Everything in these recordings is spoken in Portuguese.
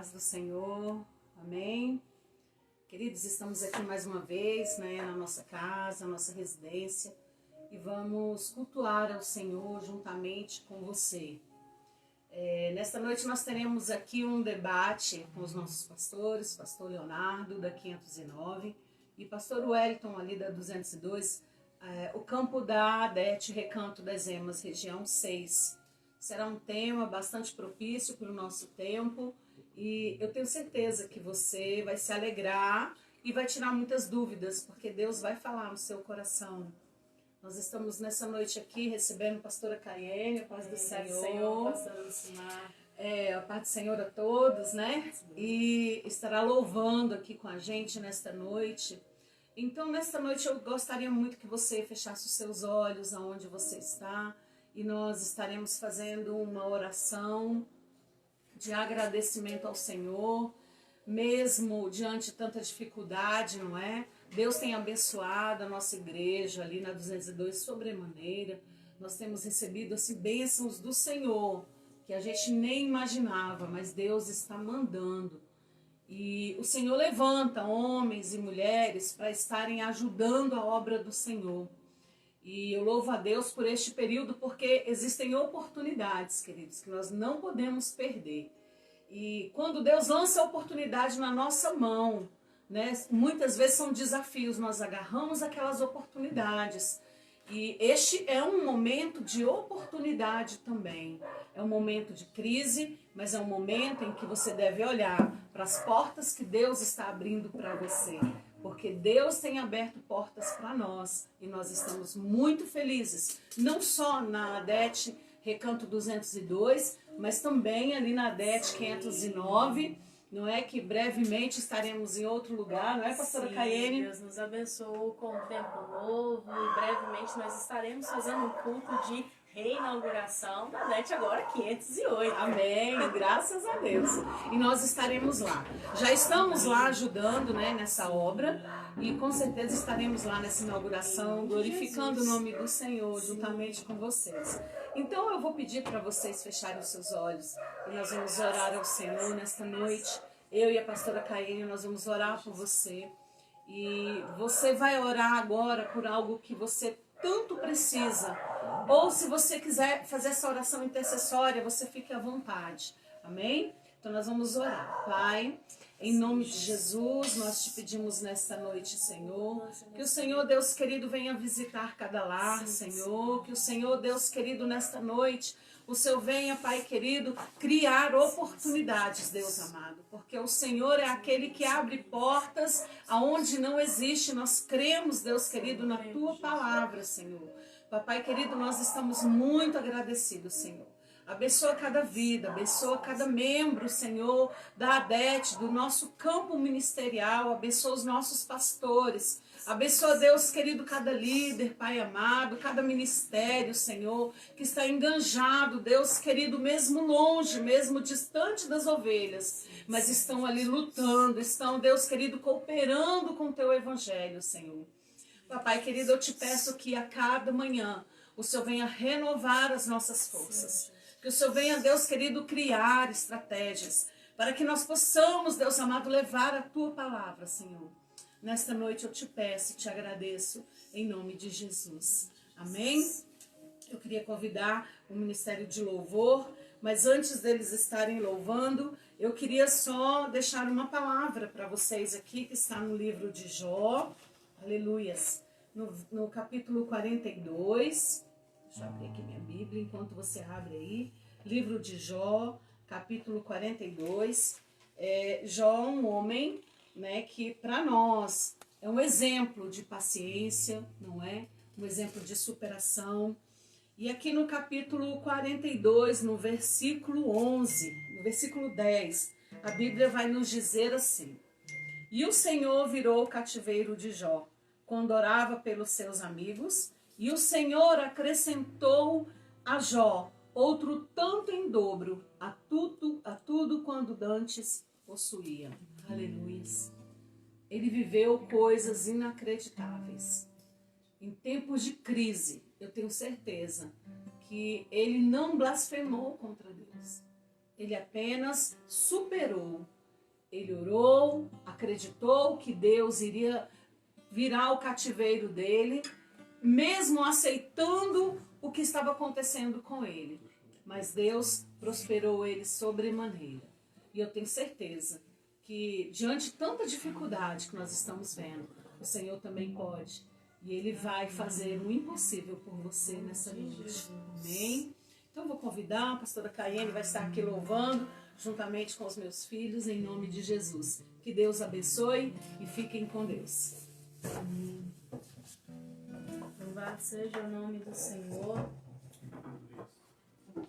paz do Senhor, amém? Queridos, estamos aqui mais uma vez, na nossa casa, nossa residência, e vamos cultuar ao Senhor juntamente com você. Nesta noite nós teremos aqui um debate com os nossos pastores, pastor Leonardo, da 509, e pastor Wellington, ali da 202, o campo da Adete, Recanto das Emas, região 6. Será um tema bastante propício para o nosso tempo e eu tenho certeza que você vai se alegrar e vai tirar muitas dúvidas, porque Deus vai falar no seu coração. Nós estamos nessa noite aqui recebendo a pastora Caiene, a paz do Senhor, a paz do Senhor a todos, né? E estará louvando aqui com a gente nesta noite. Então, nesta noite eu gostaria muito que você fechasse os seus olhos aonde você está, e nós estaremos fazendo uma oração de agradecimento ao Senhor, mesmo diante de tanta dificuldade, não é? Deus tem abençoado a nossa igreja ali na 202 sobremaneira. Nós temos recebido assim, bênçãos do Senhor, que a gente nem imaginava, mas Deus está mandando. E o Senhor levanta homens e mulheres para estarem ajudando a obra do Senhor. E eu louvo a Deus por este período, porque existem oportunidades, queridos, que nós não podemos perder. E quando Deus lança a oportunidade na nossa mão, né, muitas vezes são desafios, nós agarramos aquelas oportunidades. E este é um momento de oportunidade também. É um momento de crise, mas é um momento em que você deve olhar para as portas que Deus está abrindo para você. Porque Deus tem aberto portas para nós e nós estamos muito felizes. Não só na Adete Recanto 202, mas também ali na Adete 509, não é? Que brevemente estaremos em outro lugar, não é, pastora Caiene? Deus nos abençoou com um tempo novo e brevemente nós estaremos fazendo um culto de reinauguração da NET agora 508. Amém, graças a Deus. E nós estaremos lá. Já estamos lá ajudando, né, nessa obra e com certeza estaremos lá nessa inauguração, glorificando o nome do Senhor juntamente com vocês. Então eu vou pedir para vocês fecharem os seus olhos e nós vamos orar ao Senhor nesta noite. Eu e a pastora Caiene, nós vamos orar por você. E você vai orar agora por algo que você tanto precisa. Ou se você quiser fazer essa oração intercessória, você fique à vontade. Amém? Então nós vamos orar. Pai, em nome de Jesus, nós te pedimos nesta noite, Senhor, que o Senhor, Deus querido, venha visitar cada lar, Senhor. Que o Senhor, Deus querido, nesta noite, o Senhor venha, Pai querido, criar oportunidades, Deus amado. Porque o Senhor é aquele que abre portas aonde não existe. Nós cremos, Deus querido, na Tua palavra, Senhor. Papai querido, nós estamos muito agradecidos, Senhor. Abençoa cada vida, abençoa cada membro, Senhor, da Adete, do nosso campo ministerial, abençoa os nossos pastores, abençoa, Deus querido, cada líder, Pai amado, cada ministério, Senhor, que está enganjado, Deus querido, mesmo longe, mesmo distante das ovelhas, mas estão ali lutando, estão, Deus querido, cooperando com o Teu Evangelho, Senhor. Papai querido, eu te peço que a cada manhã o Senhor venha renovar as nossas forças. Que o Senhor venha, Deus querido, criar estratégias para que nós possamos, Deus amado, levar a Tua palavra, Senhor. Nesta noite eu te peço e te agradeço em nome de Jesus. Amém? Eu queria convidar o Ministério de Louvor, mas antes deles estarem louvando, eu queria só deixar uma palavra para vocês aqui, que está no livro de Jó. Aleluias. No capítulo 42, deixa eu abrir aqui minha Bíblia enquanto você abre aí. Livro de Jó, capítulo 42. Jó é um homem, né, que para nós é um exemplo de paciência, não é? Um exemplo de superação. E aqui no capítulo 42, no versículo 11, no versículo 10, a Bíblia vai nos dizer assim: E o Senhor virou o cativeiro de Jó, quando orava pelos seus amigos, e o Senhor acrescentou a Jó outro tanto em dobro a tudo quando dantes possuía. Aleluia. Ele viveu coisas inacreditáveis. Em tempos de crise, eu tenho certeza que ele não blasfemou contra Deus. Ele apenas superou. Ele orou, acreditou que Deus iria virar o cativeiro dele, mesmo aceitando o que estava acontecendo com ele. Mas Deus prosperou ele sobremaneira. E eu tenho certeza que, diante de tanta dificuldade que nós estamos vendo, o Senhor também pode. E Ele vai fazer o impossível por você nessa noite. Amém? Então eu vou convidar, a pastora Caiane vai estar aqui louvando, juntamente com os meus filhos, em nome de Jesus. Que Deus abençoe e fiquem com Deus. Amém. Louvado seja o nome do Senhor.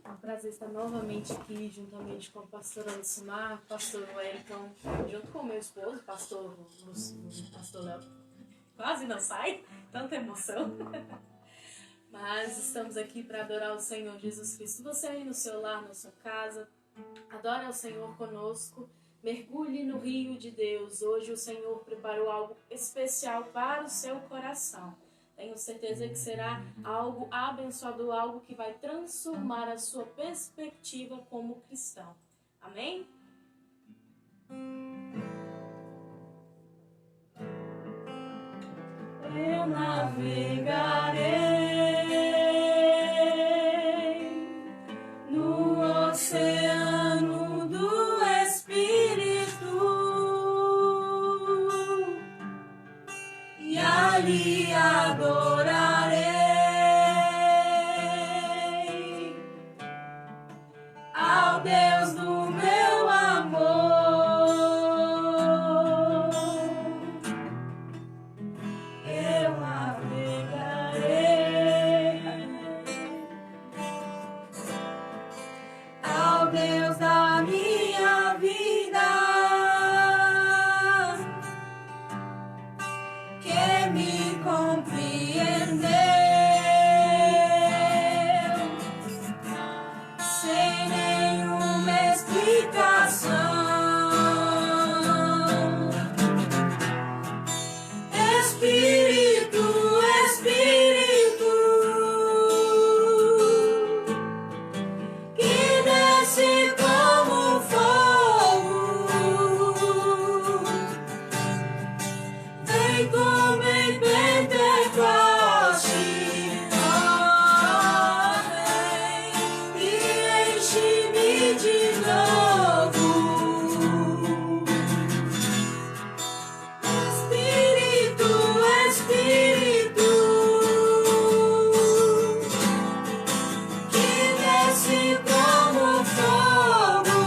É um prazer estar novamente aqui, juntamente com a pastora Lucimar, pastor Wellington, junto com o meu esposo, pastor Léo. Quase não sai, tanta emoção. Mas estamos aqui para adorar o Senhor Jesus Cristo. Você aí no seu lar, na sua casa, adore ao Senhor conosco. Mergulhe no rio de Deus. Hoje o Senhor preparou algo especial para o seu coração. Tenho certeza que será algo abençoador, algo que vai transformar a sua perspectiva como cristão. Amém? Eu navegarei no oceano do Espírito e ali adorarei ao Deus do meu amor. Eu navegarei ao Deus da minha vida, que me compreendeu sem nenhuma explicação. Espírito, Espírito, que desce como fogo, vem como em Pentecoste, vem e enche-me de novo. Espírito, Espírito, que desce como fogo,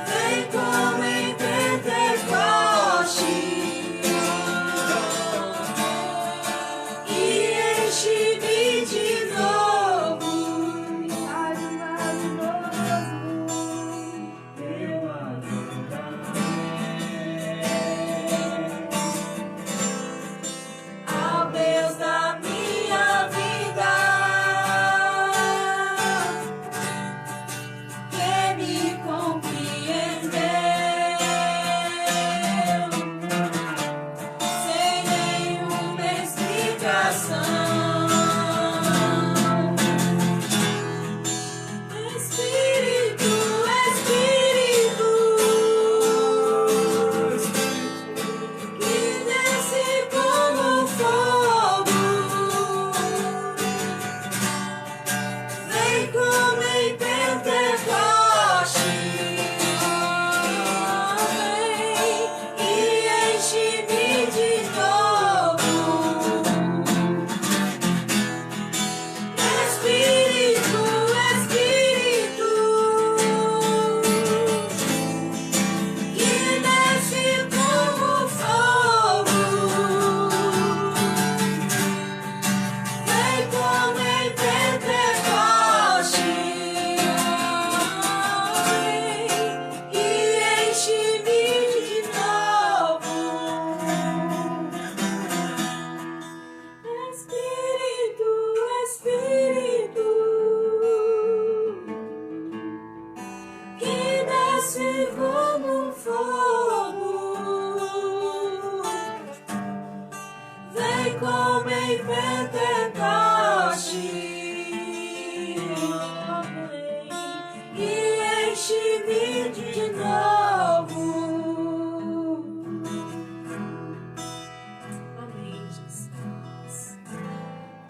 vem como em Pentecoste e enche-me de novo. Eu ao Deus da minha vida, que me compreendeu sem nenhuma explicação. Espírito, Espírito, que desce como fogo, vem como em Pentecoste, vem e enche-me de novo. Espírito, Espírito, que desce como fogo, vem como em Pentecoste e enche-me de novo. Espírito, Espírito, que desce como fogo, vem como em Pentecoste enche-me de novo. Amém, Jesus.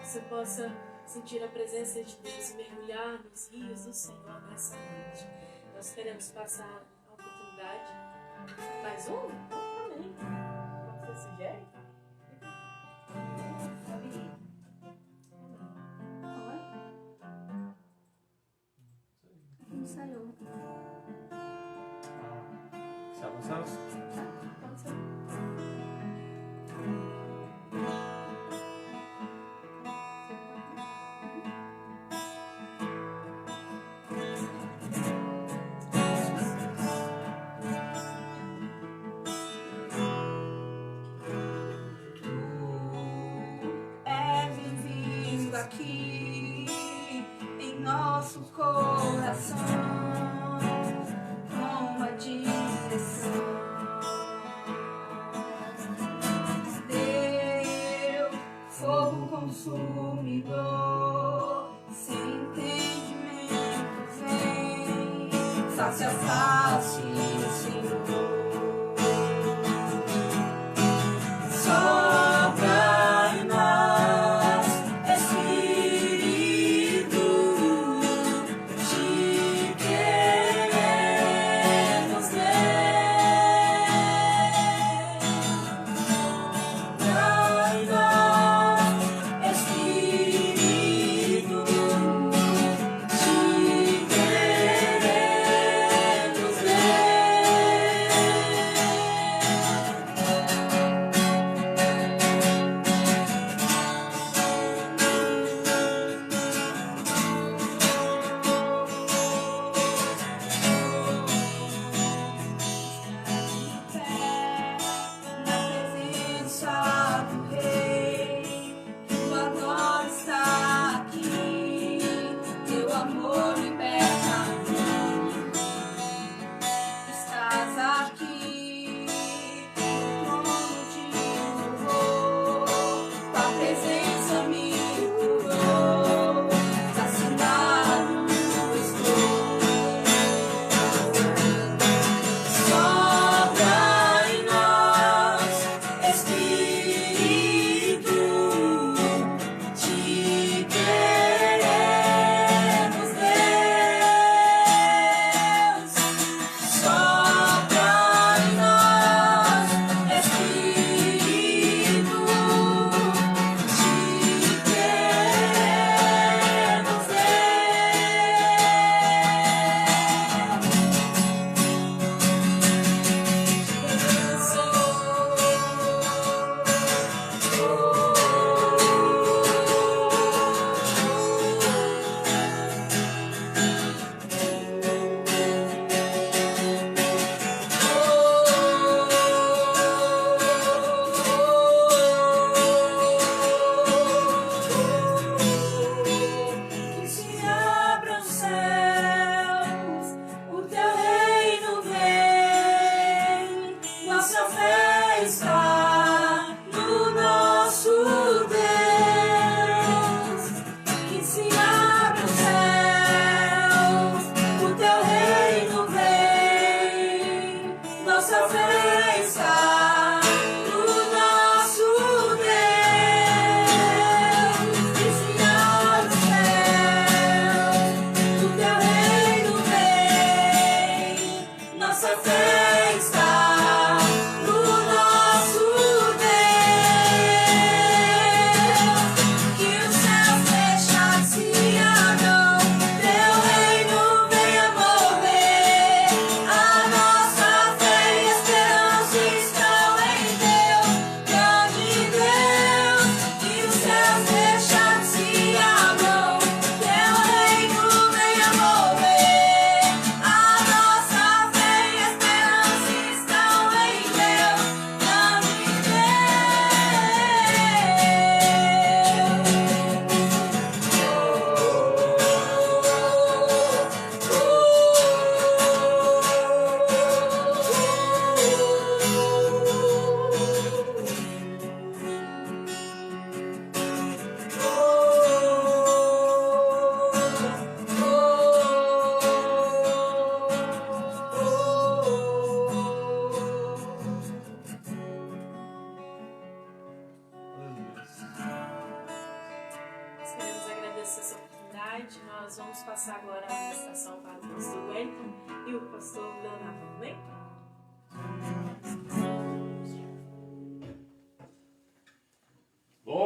Você possa sentir a presença de Deus e mergulhar nos rios do Senhor nessa noite. Nós queremos passar a oportunidade. Mais um? Amém. Como você sugere? Ensaiou. Se avançamos? Pode ser. É vivindo aqui em nosso coração, com a direção. Deus, fogo consumidor, sem entendimento vem, face a face, Senhor. Sopra em nós, Espírito, te queremos ver. Sopra em nós, Espírito, te queremos ver.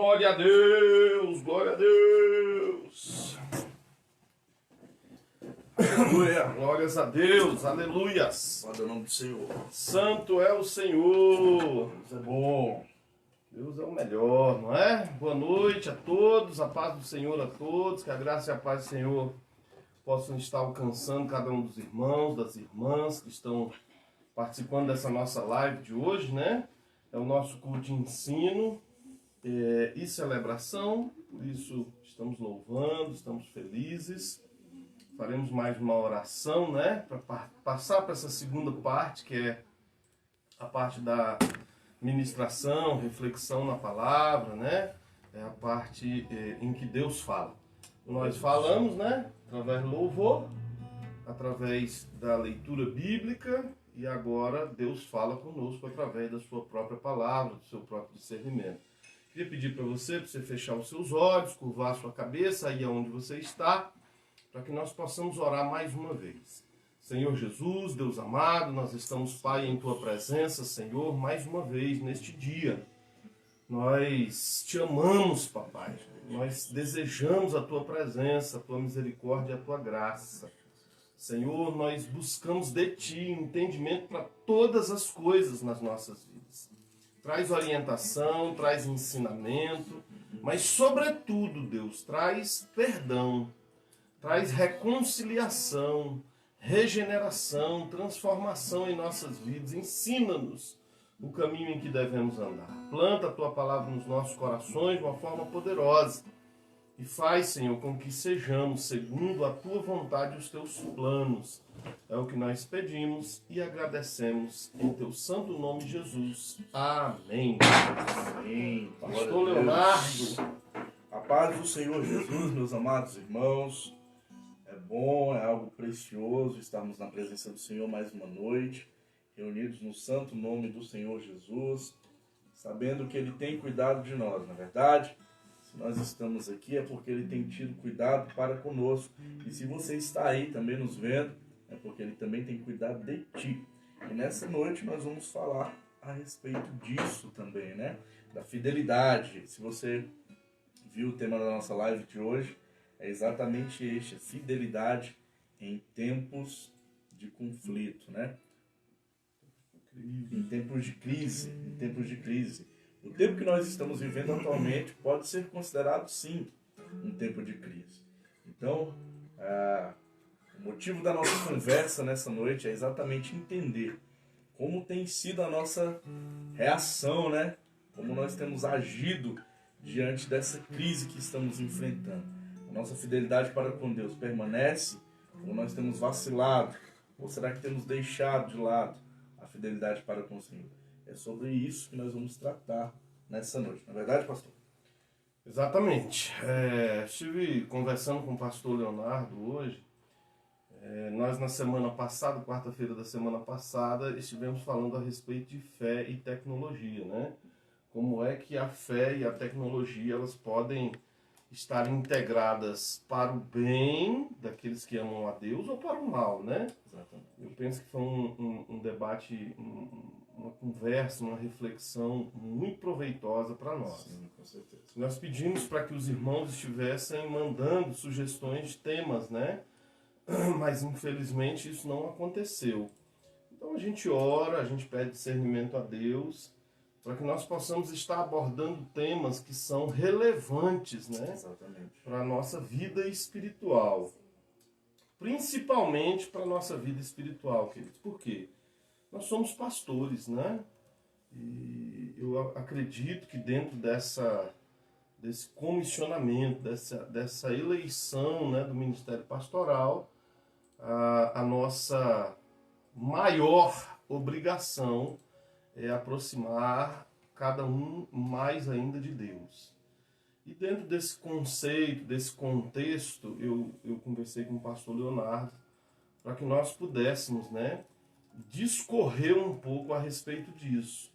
Glória a Deus, glória a Deus. Aleluia. Glórias a Deus, aleluias. Glória ao nome do Senhor. Santo é o Senhor. Deus é bom. Deus é o melhor, não é? Boa noite a todos, a paz do Senhor a todos, que a graça e a paz do Senhor possam estar alcançando cada um dos irmãos, das irmãs que estão participando dessa nossa live de hoje, né? É o nosso culto de ensino e celebração, por isso estamos louvando, estamos felizes. Faremos mais uma oração, né? Para passar para essa segunda parte, que é a parte da ministração, reflexão na palavra, né? É a parte em que Deus fala. Nós falamos, né? Através do louvor, através da leitura bíblica, e agora Deus fala conosco através da sua própria palavra, do seu próprio discernimento. Queria pedir para você fechar os seus olhos, curvar a sua cabeça aí onde você está, para que nós possamos orar mais uma vez. Senhor Jesus, Deus amado, nós estamos, Pai, em Tua presença, Senhor, mais uma vez neste dia. Nós te amamos, Papai. Nós desejamos a Tua presença, a Tua misericórdia e a Tua graça. Senhor, nós buscamos de Ti entendimento para todas as coisas nas nossas vidas. Traz orientação, traz ensinamento, mas sobretudo, Deus, traz perdão, traz reconciliação, regeneração, transformação em nossas vidas. Ensina-nos o caminho em que devemos andar. Planta a Tua palavra nos nossos corações de uma forma poderosa. E faz, Senhor, com que sejamos segundo a Tua vontade e os Teus planos. É o que nós pedimos e agradecemos em Teu santo nome, Jesus. Amém. Amém. Pastor Leonardo. A paz do Senhor Jesus, meus amados irmãos. É bom, é algo precioso estarmos na presença do Senhor mais uma noite, reunidos no santo nome do Senhor Jesus, sabendo que Ele tem cuidado de nós, na verdade. Se nós estamos aqui é porque Ele tem tido cuidado para conosco. E se você está aí também nos vendo, é porque Ele também tem cuidado de ti. E nessa noite nós vamos falar a respeito disso também, né? Da fidelidade. Se você viu o tema da nossa live de hoje, é exatamente este, a fidelidade em tempos de conflito, né? Em tempos de crise, O tempo que nós estamos vivendo atualmente pode ser considerado, sim, um tempo de crise. Então, o motivo da nossa conversa nessa noite é exatamente entender como tem sido a nossa reação, né? Como nós temos agido diante dessa crise que estamos enfrentando. A nossa fidelidade para com Deus permanece ou nós temos vacilado? Ou será que temos deixado de lado a fidelidade para com o Senhor? É sobre isso que nós vamos tratar nessa noite. Não é verdade, pastor? Exatamente. Estive conversando com o pastor Leonardo hoje. Nós na semana passada, quarta-feira da semana passada, estivemos falando a respeito de fé e tecnologia, né? Como é que a fé e a tecnologia elas podem estar integradas para o bem daqueles que amam a Deus ou para o mal, né? Exatamente. Eu penso que foi um debate, uma conversa, uma reflexão muito proveitosa para nós. Sim, com certeza. Nós pedimos para que os irmãos estivessem mandando sugestões de temas, né? Mas infelizmente isso não aconteceu. Então a gente ora, a gente pede discernimento a Deus, para que nós possamos estar abordando temas que são relevantes, né? Exatamente. Para a nossa vida espiritual. Principalmente para a nossa vida espiritual, queridos. Por quê? Nós somos pastores, né? E eu acredito que dentro desse comissionamento, dessa eleição, né, do ministério pastoral, a nossa maior obrigação é aproximar cada um mais ainda de Deus. E dentro desse conceito, desse contexto, eu conversei com o pastor Leonardo para que nós pudéssemos, né, discorrer um pouco a respeito disso,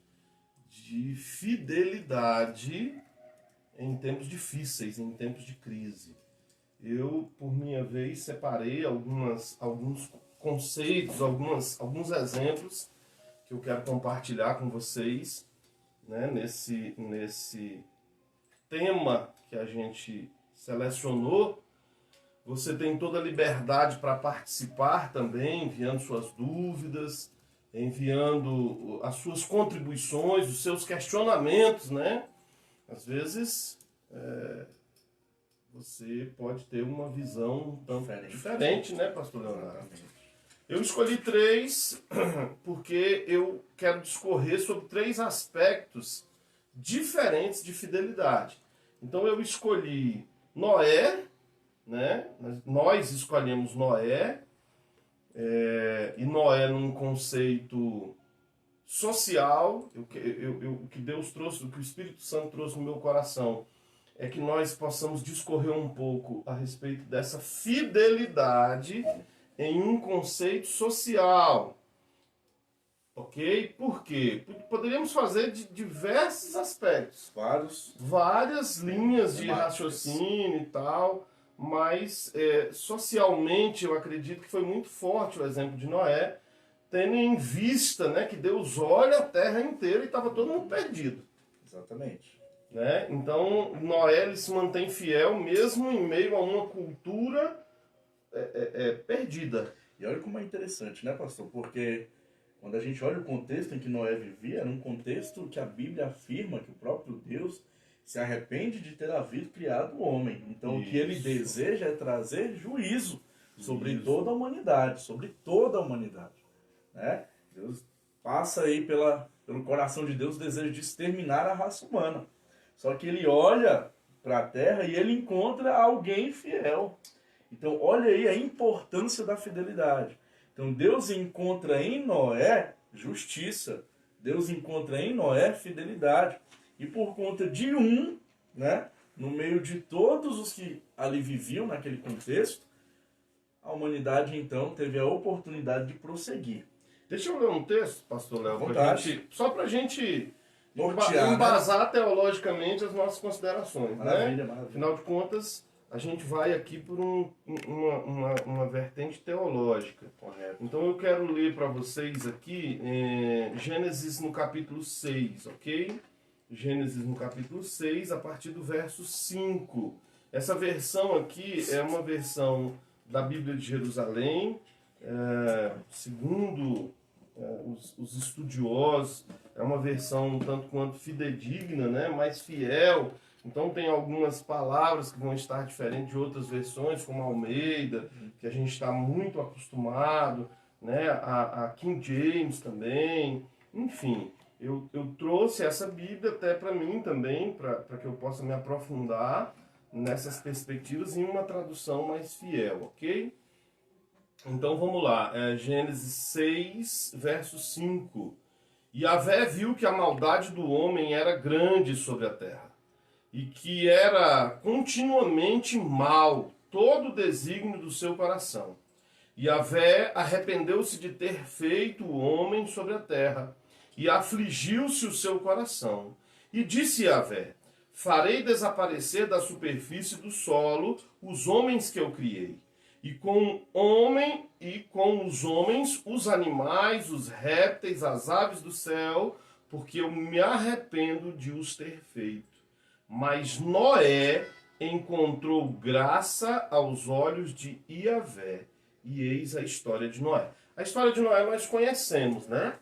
de fidelidade em tempos difíceis, em tempos de crise. Eu, por minha vez, separei alguns conceitos, alguns exemplos que eu quero compartilhar com vocês, né, nesse tema que a gente selecionou. Você tem toda a liberdade para participar também, enviando suas dúvidas, enviando as suas contribuições, os seus questionamentos, né? Às vezes você pode ter uma visão um tanto diferente, né, pastor Leonardo? Exatamente. Eu escolhi 3 porque eu quero discorrer sobre 3 aspectos diferentes de fidelidade. Então eu escolhi Noé, né? Nós escolhemos Noé, e Noé num conceito social. O que Deus trouxe, o que o Espírito Santo trouxe no meu coração, é que nós possamos discorrer um pouco a respeito dessa fidelidade em um conceito social. Ok? Por quê? Poderíamos fazer de diversos aspectos. Várias linhas de raciocínio e tal, mas socialmente eu acredito que foi muito forte o exemplo de Noé, tendo em vista, né, que Deus olha a terra inteira e estava todo mundo perdido. Exatamente. Né? Então Noé ele se mantém fiel mesmo em meio a uma cultura perdida. E olha como é interessante, né, pastor? Porque quando a gente olha o contexto em que Noé vivia, era um contexto que a Bíblia afirma que o próprio Deus se arrepende de ter havido criado o homem. Então o que ele deseja é trazer juízo sobre toda a humanidade, né? Deus passa aí pelo coração de Deus o desejo de exterminar a raça humana. Só que ele olha para a terra e ele encontra alguém fiel. Então olha aí a importância da fidelidade. Então Deus encontra em Noé justiça. Deus encontra em Noé fidelidade. E por conta de né, no meio de todos os que ali viviam naquele contexto, a humanidade então teve a oportunidade de prosseguir. Deixa eu ler um texto, pastor Léo, só para a gente Nortear, embasar teologicamente as nossas considerações. Maravilha, né? maravilha. Afinal de contas, a gente vai aqui por uma vertente teológica. Correto. Então eu quero ler para vocês aqui Gênesis no capítulo 6, ok? Gênesis no capítulo 6, a partir do verso 5. Essa versão aqui é uma versão da Bíblia de Jerusalém, segundo os estudiosos, é uma versão um tanto quanto fidedigna, né? Mais fiel. Então tem algumas palavras que vão estar diferentes de outras versões, como a Almeida, que a gente está muito acostumado, né? A King James também. Enfim, eu trouxe essa Bíblia até para mim também, para que eu possa me aprofundar nessas perspectivas em uma tradução mais fiel, ok? Então vamos lá, Gênesis 6, verso 5. Yahvé viu que a maldade do homem era grande sobre a terra, e que era continuamente mal todo o desígnio do seu coração. Yahvé arrependeu-se de ter feito o homem sobre a terra, e afligiu-se o seu coração. E disse Yahvé: farei desaparecer da superfície do solo os homens que eu criei, e com os homens, os animais, os répteis, as aves do céu, porque eu me arrependo de os ter feito. Mas Noé encontrou graça aos olhos de Yahvé. E eis a história de Noé. A história de Noé nós conhecemos, né?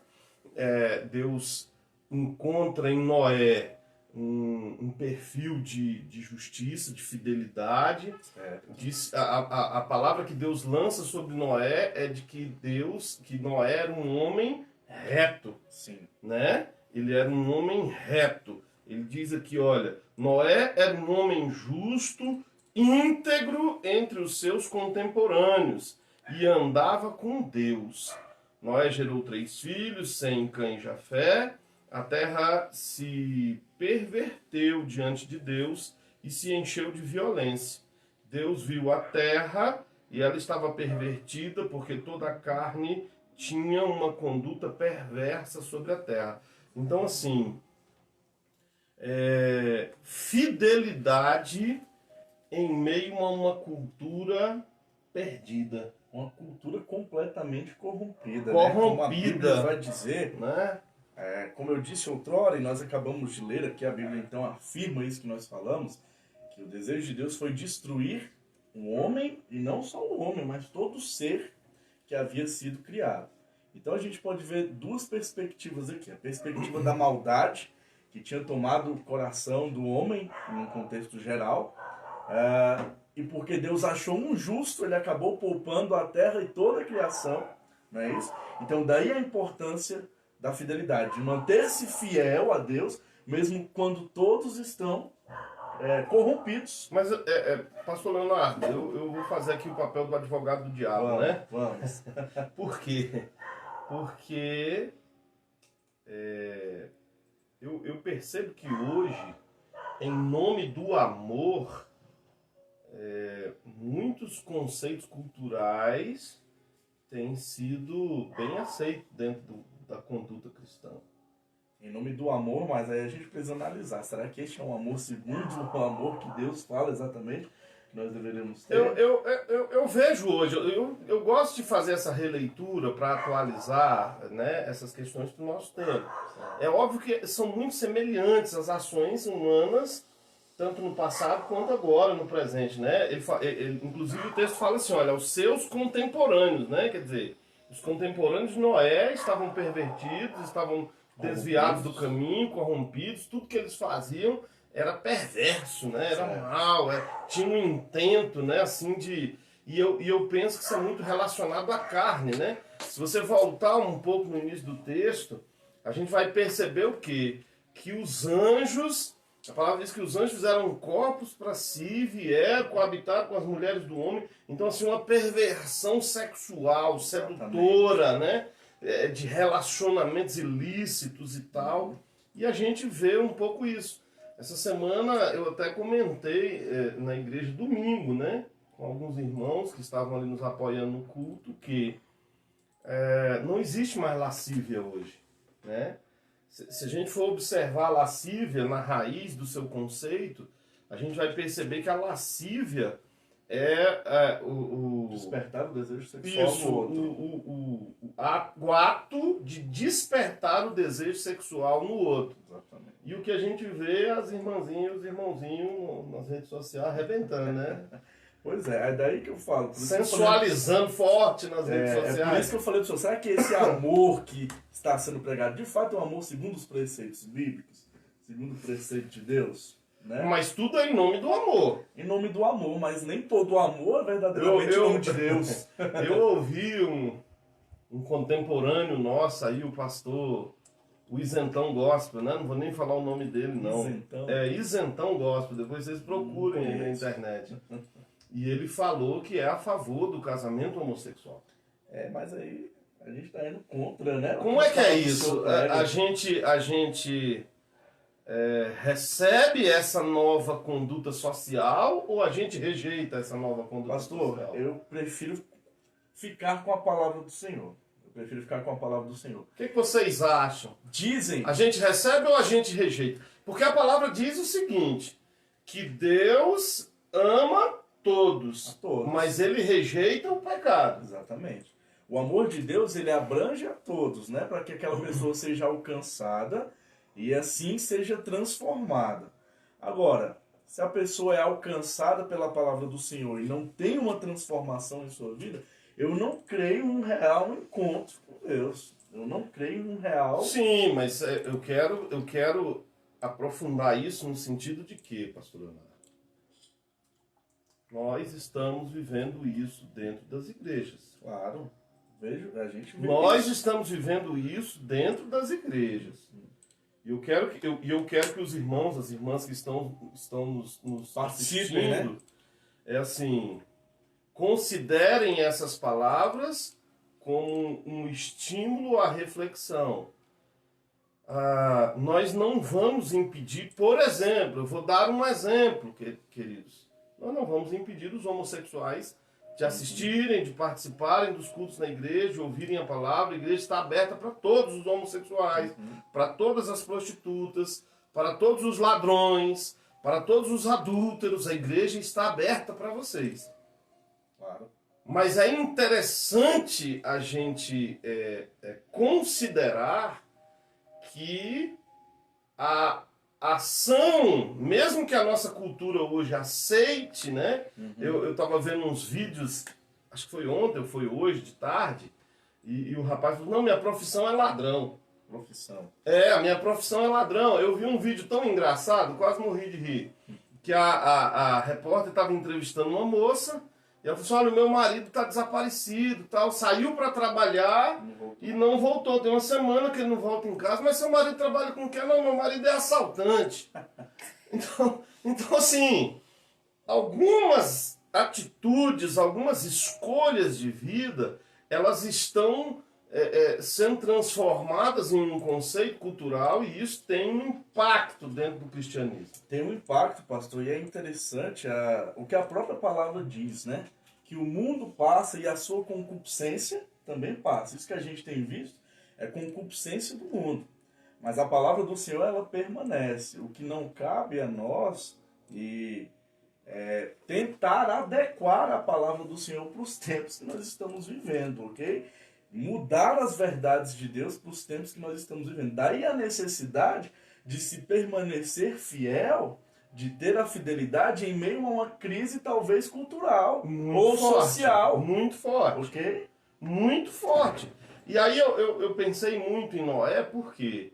Deus encontra em Noé um perfil de justiça, de fidelidade. A palavra que Deus lança sobre Noé é de que Noé era um homem reto. Sim. Né? Ele era um homem reto. Ele diz aqui, olha, Noé era um homem justo, íntegro entre os seus contemporâneos e andava com Deus. Noé gerou 3 filhos, Sem, Cã e Jafé. A terra se perverteu diante de Deus e se encheu de violência. Deus viu a terra e ela estava pervertida porque toda a carne tinha uma conduta perversa sobre a terra. Então, assim, fidelidade em meio a uma cultura perdida. Uma cultura completamente corrompida. Corrompida. Né? Como a Bíblia vai dizer, Né? Como eu disse outrora, e nós acabamos de ler aqui, a Bíblia então afirma isso que nós falamos, que o desejo de Deus foi destruir o homem, e não só o homem, mas todo ser que havia sido criado. Então a gente pode ver duas perspectivas aqui. A perspectiva da maldade, que tinha tomado o coração do homem, num contexto geral, e porque Deus achou um justo, ele acabou poupando a terra e toda a criação, não é isso? Então daí a importância da fidelidade, de manter-se fiel a Deus, mesmo quando todos estão corrompidos. Mas, pastor Leonardo, eu vou fazer aqui o papel do advogado do diabo, né? Vamos. Por quê? Porque eu percebo que hoje, em nome do amor, muitos conceitos culturais têm sido bem aceitos dentro da conduta cristã. Em nome do amor, mas aí a gente precisa analisar. Será que este é um amor segundo o amor que Deus fala exatamente que nós deveríamos ter? Eu vejo hoje, eu gosto de fazer essa releitura para atualizar, né, essas questões do nosso tempo. É óbvio que são muito semelhantes as ações humanas, tanto no passado quanto agora, no presente, né? Inclusive o texto fala assim, olha, os seus contemporâneos, né? Quer dizer, os contemporâneos de Noé estavam pervertidos, estavam desviados do caminho, corrompidos, tudo que eles faziam era perverso, né? Era mal, tinha um intento, né? Assim de... E eu penso que isso é muito relacionado à carne, né? Se você voltar um pouco no início do texto, a gente vai perceber o quê? Que os anjos, a palavra diz que os anjos fizeram corpos para si, vieram coabitar com as mulheres do homem. Então, assim, uma perversão sexual, sedutora, né? De relacionamentos ilícitos e tal. E a gente vê um pouco isso. Essa semana eu até comentei na igreja domingo, né? Com alguns irmãos que estavam ali nos apoiando no culto, que não existe mais lascívia hoje, né? Se a gente for observar a lascívia na raiz do seu conceito, a gente vai perceber que a lascívia o despertar o desejo sexual no outro. O ato de despertar o desejo sexual no outro. Exatamente. E o que a gente vê as irmãzinhas e os irmãozinhos nas redes sociais arrebentando, né? Pois é daí que eu falo. Sensualizando forte nas redes sociais. É por isso que eu falei para você, será que esse amor que está sendo pregado, de fato é um amor segundo os preceitos bíblicos? Segundo o preceito de Deus? Né? Mas tudo é em nome do amor. Em nome do amor, mas nem todo amor é verdadeiramente em nome de Deus. Eu ouvi um contemporâneo nosso aí, o pastor, o Isentão Gospel, né? Não vou nem falar o nome dele, não. Isentão? Isentão Gospel, depois vocês procurem aí na internet. E ele falou que é a favor do casamento homossexual. Mas aí a gente está indo contra, né? Como é que é isso? A gente recebe essa nova conduta social ou a gente rejeita essa nova conduta social? Pastor, eu prefiro ficar com a palavra do Senhor. O que vocês acham? Dizem. A gente recebe ou a gente rejeita? Porque a palavra diz o seguinte, que Deus ama todos, mas ele rejeita o pecado. Exatamente. O amor de Deus, ele abrange a todos, né? Para que aquela pessoa seja alcançada e assim seja transformada. Agora, se a pessoa é alcançada pela palavra do Senhor e não tem uma transformação em sua vida, eu não creio num real encontro com Deus. Eu não creio num real... Sim, mas eu quero aprofundar isso no sentido de quê, pastor Leonardo? Nós estamos vivendo isso dentro das igrejas. Claro. A gente vê Nós isso. estamos vivendo isso dentro das igrejas. E eu quero que os irmãos, as irmãs que estão nos assistindo, né? Considerem essas palavras como um estímulo à reflexão. Nós não vamos impedir, por exemplo, eu vou dar um exemplo, queridos. Nós não vamos impedir os homossexuais de assistirem, de participarem dos cultos na igreja, de ouvirem a palavra. A igreja está aberta para todos os homossexuais, para todas as prostitutas, para todos os ladrões, para todos os adúlteros. A igreja está aberta para vocês. Claro. Mas é interessante a gente considerar que a ação, mesmo que a nossa cultura hoje aceite, né? Eu estava vendo uns vídeos, acho que foi ontem ou foi hoje, de tarde, e o rapaz falou, não, minha profissão é ladrão. Profissão. A minha profissão é ladrão. Eu vi um vídeo tão engraçado, quase morri de rir, que a repórter estava entrevistando uma moça, e ela falou assim, olha, o meu marido está desaparecido, tal, saiu para trabalhar e não voltou. Tem uma semana que ele não volta em casa, mas seu marido trabalha com o quê? Não, meu marido é assaltante. Então assim, algumas atitudes, algumas escolhas de vida, elas estão sendo transformadas em um conceito cultural e isso tem um impacto dentro do cristianismo. Tem um impacto, pastor, e é interessante o que a própria palavra diz, né? Que o mundo passa e a sua concupiscência também passa. Isso que a gente tem visto é concupiscência do mundo. Mas a palavra do Senhor, ela permanece. O que não cabe a nós tentar adequar a palavra do Senhor para os tempos que nós estamos vivendo, ok? Mudar as verdades de Deus para os tempos que nós estamos vivendo. Daí a necessidade de se permanecer fiel, de ter a fidelidade em meio a uma crise talvez cultural ou social. Muito forte. Ok? Muito forte. E aí eu pensei muito em Noé porque,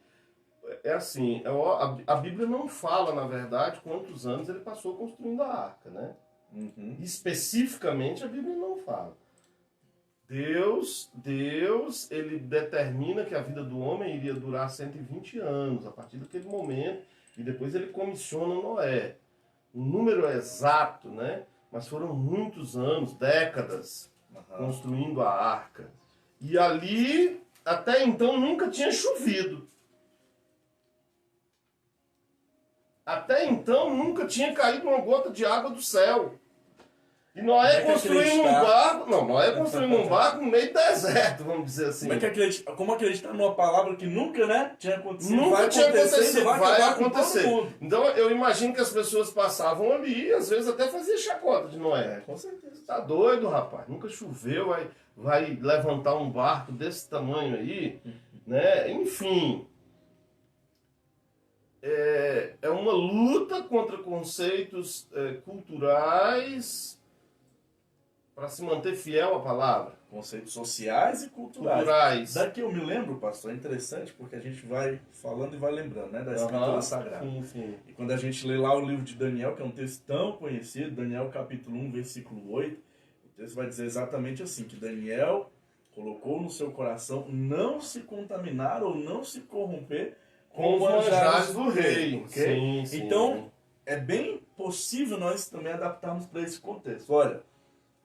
assim, a Bíblia não fala, na verdade, quantos anos ele passou construindo a arca, né? Especificamente a Bíblia não fala. Deus, ele determina que a vida do homem iria durar 120 anos, a partir daquele momento, e depois ele comissiona Noé. O número exato, né? Mas foram muitos anos, décadas, construindo a arca. E ali, até então, nunca tinha chovido. Até então, nunca tinha caído uma gota de água do céu. E Noé construindo um barco... Não, Noé construindo um barco no meio do deserto, vamos dizer assim. Como acreditar numa palavra que nunca, né, tinha acontecido? Nunca tinha acontecido, vai acontecer. acontecer. Então eu imagino que as pessoas passavam ali e às vezes até fazia chacota de Noé. Com certeza. Tá doido, rapaz? Nunca choveu, vai levantar um barco desse tamanho aí, né? Enfim... É uma luta contra conceitos culturais para se manter fiel à palavra. Conceitos sociais e culturais. Daqui eu me lembro, pastor, é interessante porque a gente vai falando e vai lembrando, né, da Escritura Sagrada. Sim. E quando a gente lê lá o livro de Daniel, que é um texto tão conhecido, Daniel capítulo 1, versículo 8, o texto vai dizer exatamente assim, que Daniel colocou no seu coração não se contaminar ou não se corromper com os manjares do rei. Okay? Sim. Então, é bem possível nós também adaptarmos para esse contexto. Olha,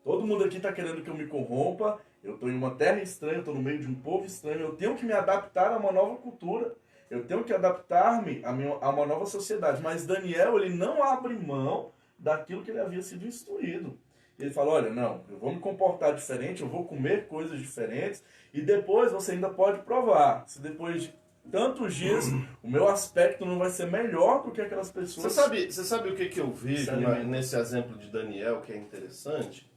todo mundo aqui está querendo que eu me corrompa, eu estou em uma terra estranha, eu estou no meio de um povo estranho, eu tenho que me adaptar a uma nova cultura, eu tenho que adaptar-me a uma nova sociedade. Mas Daniel, ele não abre mão daquilo que ele havia sido instruído. Ele fala, olha, não, eu vou me comportar diferente, eu vou comer coisas diferentes, e depois você ainda pode provar. Se depois de tantos dias, o meu aspecto não vai ser melhor do que aquelas pessoas... Você sabe o que eu vejo nesse exemplo de Daniel, que é interessante?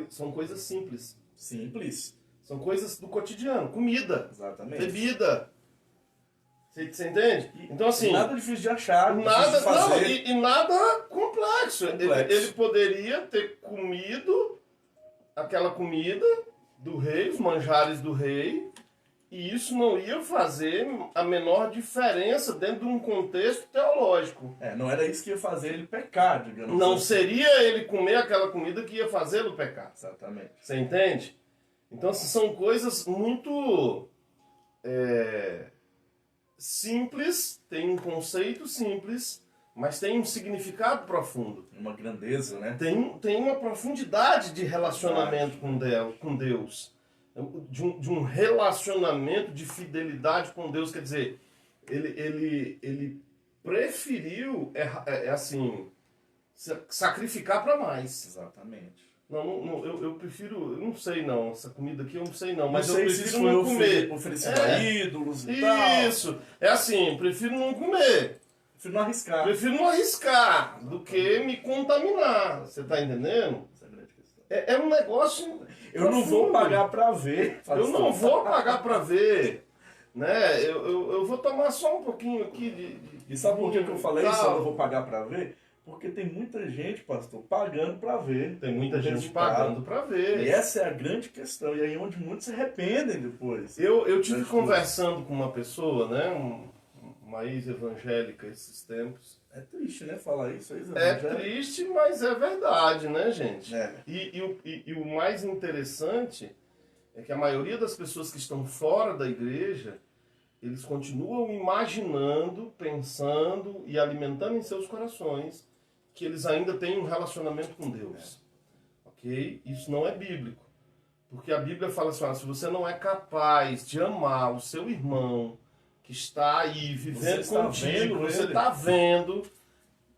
São coisas simples. Simples. São coisas do cotidiano. Comida. Exatamente. Bebida. Você entende? Então, assim... Nada difícil de achar, nada, difícil de fazer. E nada complexo. Ele poderia ter comido aquela comida do rei, os manjares do rei, e isso não ia fazer a menor diferença dentro de um contexto teológico. Não era isso que ia fazer ele pecar, digamos Não assim. seria ele comer aquela comida que ia fazê-lo pecar. Exatamente. Você entende? Então, assim, são coisas muito simples, tem um conceito simples, mas tem um significado profundo. Uma grandeza, né? Tem uma profundidade de relacionamento com Deus. De um relacionamento de fidelidade com Deus. Quer dizer, ele preferiu, assim, sacrificar para mais. Exatamente. Eu prefiro, eu não sei não, essa comida aqui eu não sei não, mas não sei eu prefiro se não comer. Oferecido a ídolos e tal. Isso, assim, prefiro não comer. Prefiro não arriscar. Prefiro não arriscar do que me contaminar. Você tá entendendo? Essa é a grande questão. É um negócio. Eu não vou profundo. pagar para ver. Eu não vou pagar para ver. Né? Eu vou tomar só um pouquinho aqui de E sabe por que eu falei isso? Eu tal. não vou pagar para ver? Porque tem muita gente, pastor, pagando para ver. Tem muita o gente resultado. pagando para ver. E essa é a grande questão. E aí onde muitos se arrependem depois. Eu tive conversando com uma pessoa, né? Uma ex-evangélica esses tempos. É triste, né? Falar isso. É triste, mas é verdade, né, gente? É. E o mais interessante é que a maioria das pessoas que estão fora da igreja, eles continuam imaginando, pensando e alimentando em seus corações que eles ainda têm um relacionamento com Deus. Ok? Isso não é bíblico. Porque a Bíblia fala assim, se você não é capaz de amar o seu irmão que está aí vivendo contigo, você está vendo,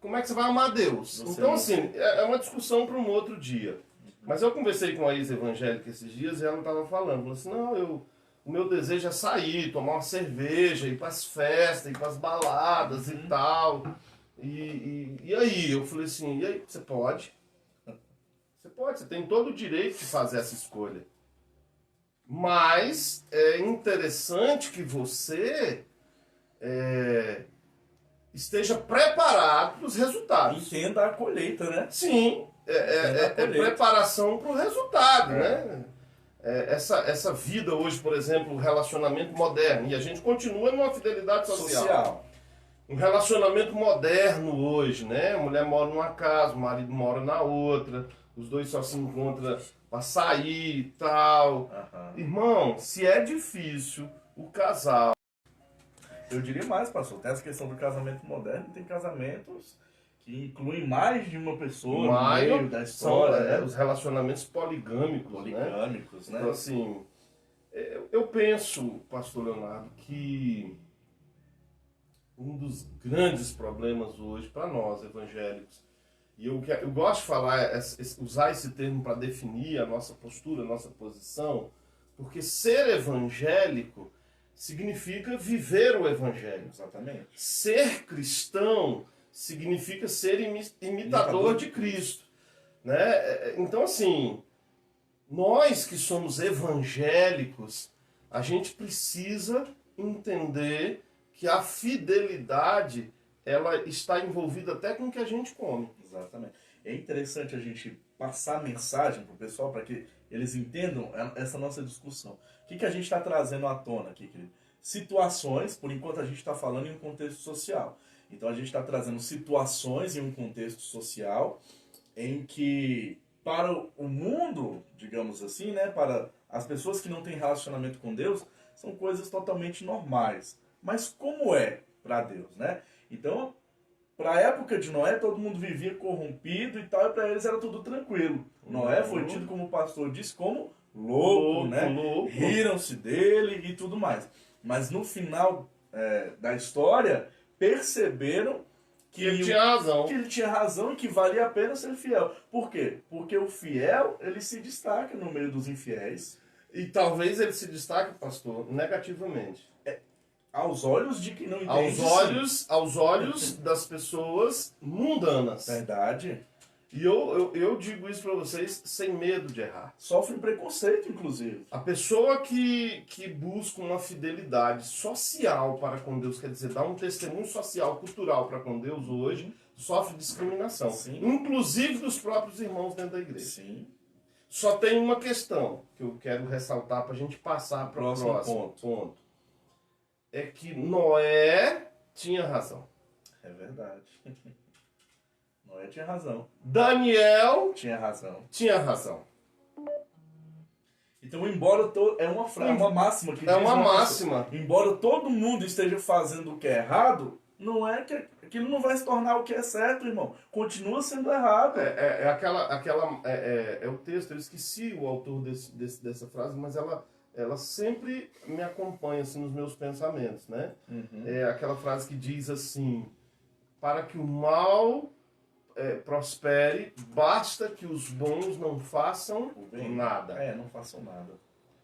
como é que você vai amar Deus? Então, assim, é uma discussão para um outro dia. Mas eu conversei com a ex-evangélica esses dias e ela estava falou assim, não, o meu desejo é sair, tomar uma cerveja, ir para as festas, ir para as baladas e tal. E aí? Eu falei assim, e aí? Você pode. Você pode, você tem todo o direito de fazer essa escolha. Mas é interessante que você esteja preparado para os resultados. Entenda a colheita, né? Sim, é preparação para o resultado, né? Essa vida hoje, por exemplo, o relacionamento moderno, e a gente continua numa fidelidade social. Um relacionamento moderno hoje, né? A mulher mora numa casa, o marido mora na outra, os dois só se encontram para sair e tal. Irmão, se é difícil o casal... Eu diria mais, pastor, tem essa questão do casamento moderno, tem casamentos que incluem mais de uma pessoa no meio da história. São os relacionamentos poligâmicos, né? Então, assim, eu penso, pastor Leonardo, que um dos grandes problemas hoje para nós evangélicos, e eu gosto de falar, usar esse termo para definir a nossa postura, a nossa posição, porque ser evangélico significa viver o evangelho. Exatamente. Ser cristão significa ser imitador de Cristo. Né? Então, assim, nós que somos evangélicos, a gente precisa entender que a fidelidade ela está envolvida até com o que a gente come. Exatamente. É interessante a gente passar a mensagem para o pessoal para que eles entendam essa nossa discussão. O que a gente está trazendo à tona aqui, querido? Situações, por enquanto a gente está falando em um contexto social. Então a gente está trazendo situações em um contexto social em que, para o mundo, digamos assim, né, para as pessoas que não têm relacionamento com Deus, são coisas totalmente normais. Mas como é para Deus, né? Então, para a época de Noé, todo mundo vivia corrompido e tal, e para eles era tudo tranquilo. Noé foi tido, como o pastor disse, como louco, né? Riram-se dele e tudo mais. Mas no final da história, perceberam que ele tinha razão e que valia a pena ser fiel. Por quê? Porque o fiel, ele se destaca no meio dos infiéis. E talvez ele se destaque, pastor, negativamente. Aos olhos de quem não entende. Aos olhos das pessoas mundanas. Verdade. E eu digo isso para vocês sem medo de errar. Sofre preconceito, inclusive. A pessoa que busca uma fidelidade social para com Deus, quer dizer, dar um testemunho social, cultural para com Deus hoje, sofre discriminação. Sim. Inclusive dos próprios irmãos dentro da igreja. Sim. Só tem uma questão que eu quero ressaltar para a gente passar para o próximo ponto. É que Noé tinha razão. É verdade. Noé tinha razão. Daniel tinha razão. Tinha razão. Então, embora é uma frase, uma máxima que é uma máxima. Embora todo mundo esteja fazendo o que é errado, não é que aquilo não vai se tornar o que é certo, irmão. Continua sendo errado. É o texto, eu esqueci o autor dessa frase, mas ela sempre me acompanha assim, nos meus pensamentos, né? É aquela frase que diz assim: para que o mal prospere, basta que os bons não façam nada. Não façam nada.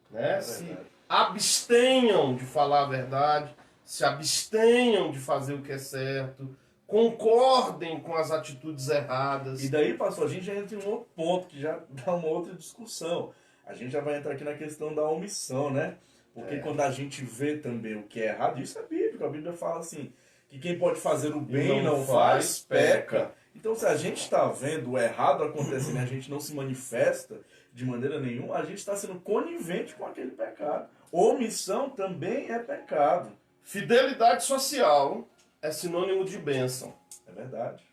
Né? Se abstenham de falar a verdade, se abstenham de fazer o que é certo, concordem com as atitudes erradas. E daí, pastor, a gente já entra em um outro ponto, que já dá uma outra discussão. A gente já vai entrar aqui na questão da omissão, né? Porque quando a gente vê também o que é errado, isso é bíblico. A Bíblia fala assim, que quem pode fazer o bem e não faz, peca. Então, se a gente está vendo o errado acontecendo e a gente não se manifesta de maneira nenhuma, a gente está sendo conivente com aquele pecado. Omissão também é pecado. Fidelidade social é sinônimo de bênção. É verdade.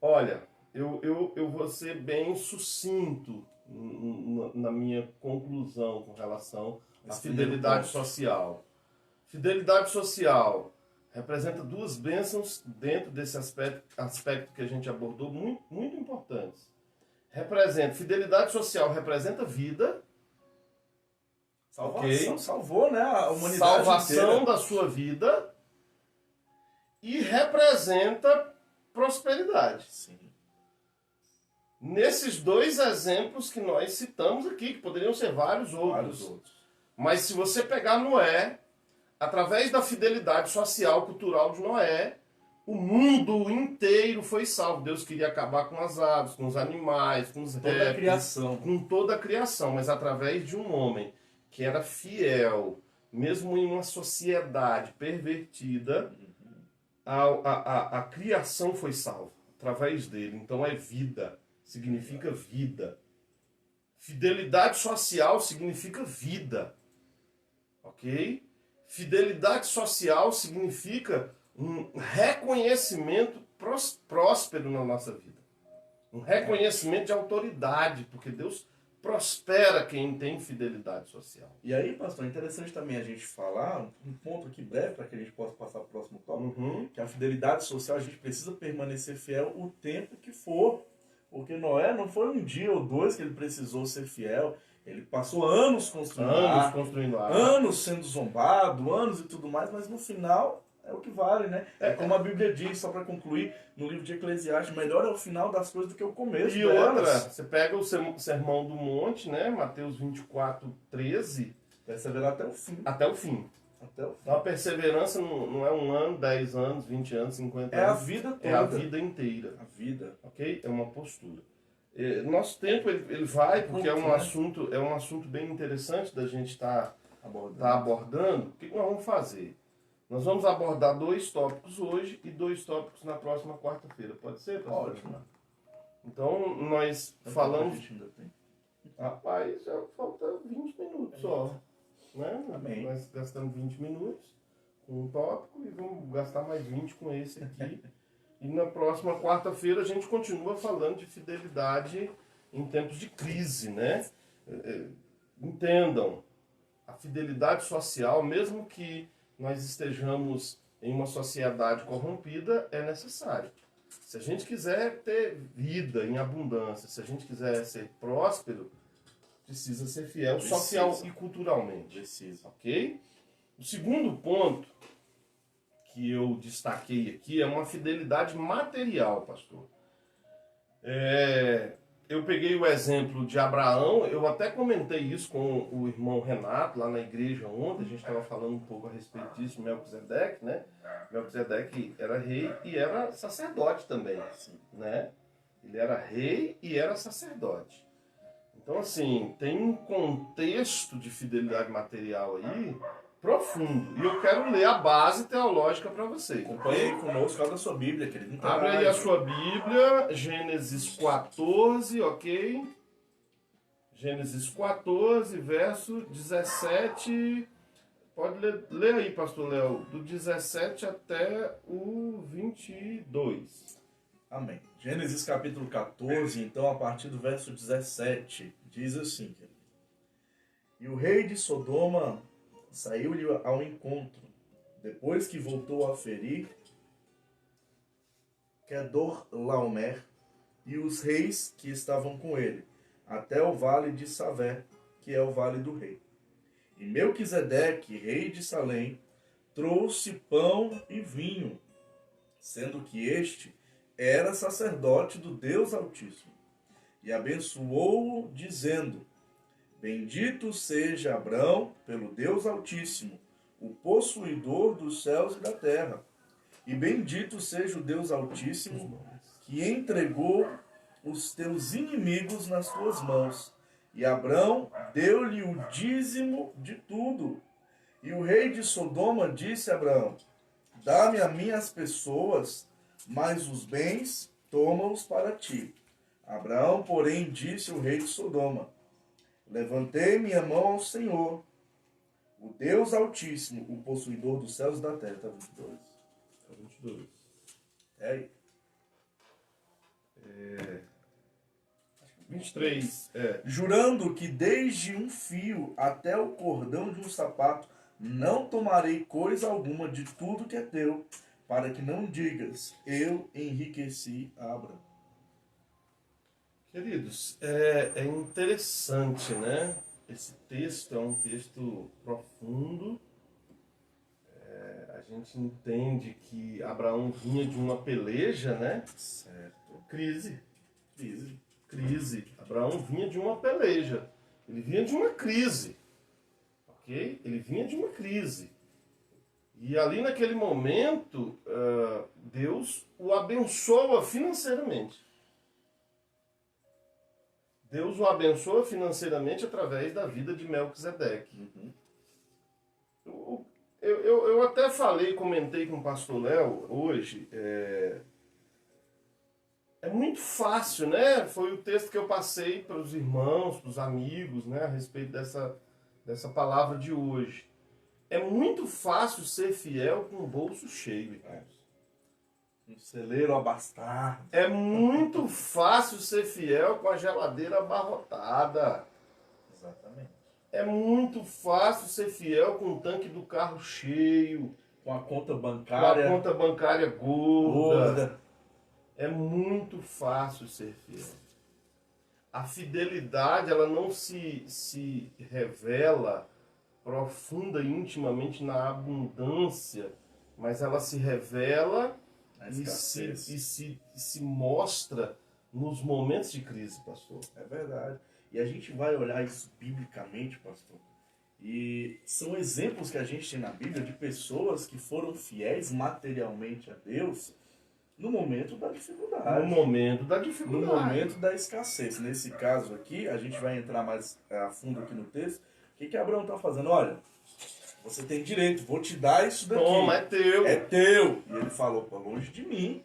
Olha, eu vou ser bem sucinto na minha conclusão com relação à fidelidade social. Fidelidade social representa duas bênçãos dentro desse aspecto que a gente abordou, muito, muito importantes. Fidelidade social representa vida. Salvação, Okay. salvou, né, a humanidade Salvação inteira. da sua vida. E representa prosperidade. Sim. Nesses dois exemplos que nós citamos aqui, que poderiam ser vários outros. Mas se você pegar Noé, através da fidelidade social, cultural de Noé, o mundo inteiro foi salvo. Deus queria acabar com as aves, com os animais, com os Toda a répteis, criação. com toda a criação, mas através de um homem que era fiel, mesmo em uma sociedade pervertida, a criação foi salva através dele. Então é vida, significa vida. Fidelidade social significa vida, ok? Fidelidade social significa um reconhecimento próspero na nossa vida. Um reconhecimento de autoridade, porque Deus prospera quem tem fidelidade social. E aí, pastor, é interessante também a gente falar, um ponto aqui breve, para que a gente possa passar para o próximo tópico, que a fidelidade social, a gente precisa permanecer fiel o tempo que for. Porque Noé não foi um dia ou dois que ele precisou ser fiel. Ele passou anos construindo arca, anos sendo zombado, anos e tudo mais, mas no final é o que vale, né? É como a Bíblia diz, só para concluir, no livro de Eclesiastes, melhor é o final das coisas do que o começo. E outra, você pega o Sermão do Monte, né? Mateus 24:13. Perseverar até o fim. Até o fim. Até o fim. Então a perseverança não é 1 ano, 10 anos, 20 anos, 50 É a anos. vida toda. É a vida inteira. A vida. Ok? É uma postura. Nosso tempo ele vai, porque é um assunto bem interessante da gente estar abordando. O que nós vamos fazer? Nós vamos abordar 2 tópicos hoje e 2 tópicos na próxima quarta-feira. Pode ser, pastor? Ótimo. Então, nós falamos... A gente ainda tem. Rapaz, já falta 20 minutos só. Né? Amém. Nós gastamos 20 minutos com um tópico e vamos gastar mais 20 com esse aqui. E na próxima quarta-feira a gente continua falando de fidelidade em tempos de crise, né? Entendam, a fidelidade social, mesmo que nós estejamos em uma sociedade corrompida, é necessário. Se a gente quiser ter vida em abundância, se a gente quiser ser próspero, precisa ser fiel social e culturalmente. Precisa. Ok? O segundo ponto que eu destaquei aqui é uma fidelidade material, pastor. Eu peguei o exemplo de Abraão, eu até comentei isso com o irmão Renato lá na igreja ontem, a gente estava falando um pouco a respeito disso, Melquisedeque, né? Melquisedeque era rei e era sacerdote também, né? Ele era rei e era sacerdote. Então, assim, tem um contexto de fidelidade material aí profundo. E eu quero ler a base teológica para você. Acompanhe conosco, abra a sua Bíblia, querido. Abre aí a sua Bíblia, Gênesis 14, ok? Gênesis 14, verso 17. Pode ler aí, pastor Léo, do 17 até o 22. Amém. Gênesis capítulo 14, então, a partir do verso 17, diz assim, querido. E o rei de Sodoma saiu-lhe ao encontro, depois que voltou a ferir Kedorlaomer e os reis que estavam com ele, até o vale de Savé, que é o vale do rei. E Melquisedeque, rei de Salém, trouxe pão e vinho, sendo que este era sacerdote do Deus Altíssimo, e abençoou-o, dizendo: Bendito seja Abrão pelo Deus Altíssimo, o possuidor dos céus e da terra, E bendito seja o Deus Altíssimo, que entregou os teus inimigos nas tuas mãos. E Abrão deu-lhe o dízimo de tudo. E o rei de Sodoma disse a Abraão: dá-me a mim as pessoas, mas os bens toma-os para ti. Abraão, porém, disse ao rei de Sodoma: levantei minha mão ao Senhor, o Deus Altíssimo, o possuidor dos céus e da terra. Tá 22. Tá 22. É aí. 23. Jurando que desde um fio até o cordão de um sapato não tomarei coisa alguma de tudo que é teu, para que não digas, eu enriqueci a Abraão. Queridos, é interessante, né? Esse texto é um texto profundo. A gente entende que Abraão vinha de uma peleja, né? Certo. Crise. Abraão vinha de uma peleja. Ele vinha de uma crise. Ok? Ele vinha de uma crise. E ali naquele momento, Deus o abençoa financeiramente. Deus o abençoa financeiramente através da vida de Melquisedeque. Eu até comentei com o pastor Léo hoje. É muito fácil, né? Foi o texto que eu passei para os irmãos, para os amigos, né? A respeito dessa palavra de hoje. É muito fácil ser fiel com o bolso cheio, irmãos. Um celeiro abastado. É muito fácil ser fiel com a geladeira abarrotada. Exatamente. É muito fácil ser fiel com o tanque do carro cheio. Com a conta Com bancária. a conta bancária gorda. gorda. É muito fácil ser fiel. A fidelidade, ela não se revela profunda e intimamente na abundância, mas ela se revela e se mostra nos momentos de crise, pastor. É verdade. E a gente vai olhar isso biblicamente, pastor. E são exemplos que a gente tem na Bíblia de pessoas que foram fiéis materialmente a Deus no momento da dificuldade. No momento da No dificuldade. momento da escassez. Nesse caso aqui, a gente vai entrar mais a fundo aqui no texto. O que Abraão está fazendo? Olha, você tem direito, vou te dar isso daqui. Toma, é teu. É teu. E ele falou, pô, longe de mim,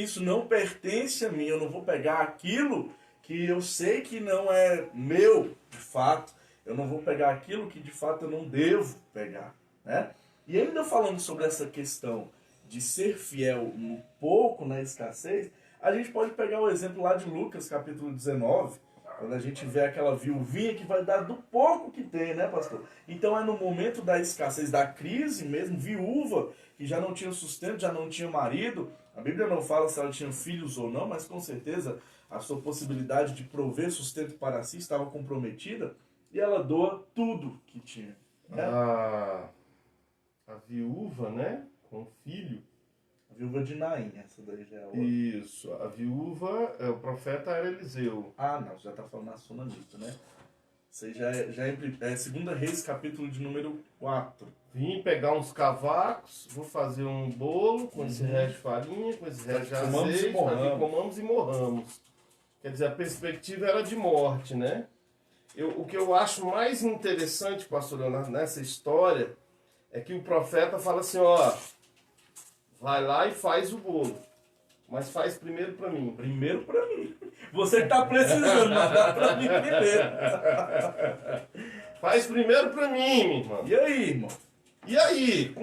isso não pertence a mim, eu não vou pegar aquilo que eu sei que não é meu, de fato. Eu não vou pegar aquilo que de fato eu não devo pegar, né? E ainda falando sobre essa questão de ser fiel um pouco na escassez, a gente pode pegar o exemplo lá de Lucas, capítulo 19, quando a gente vê aquela viuvinha que vai dar do pouco que tem, né, pastor? Então é no momento da escassez, da crise mesmo, viúva, que já não tinha sustento, já não tinha marido. A Bíblia não fala se ela tinha filhos ou não, mas com certeza a sua possibilidade de prover sustento para si estava comprometida, e ela doa tudo que tinha. Né? A viúva, né, com filho. A viúva de Naim, essa daí já é outra. Isso, a viúva, o profeta era Eliseu. Ah, não, já está falando na Sunamita, né? Isso aí já é 2 Reis, capítulo de número 4. Vim pegar uns cavacos, vou fazer um bolo com esse resto de farinha, com esse resto de azeite, para que comamos e morramos. Quer dizer, a perspectiva era de morte, né? O que eu acho mais interessante, pastor Leonardo, nessa história, é que o profeta fala assim, ó, vai lá e faz o bolo, mas faz primeiro para mim. Primeiro para mim. Você que está precisando, mas dá para mim primeiro. Faz primeiro para mim, minha irmã. E aí, irmão? E aí,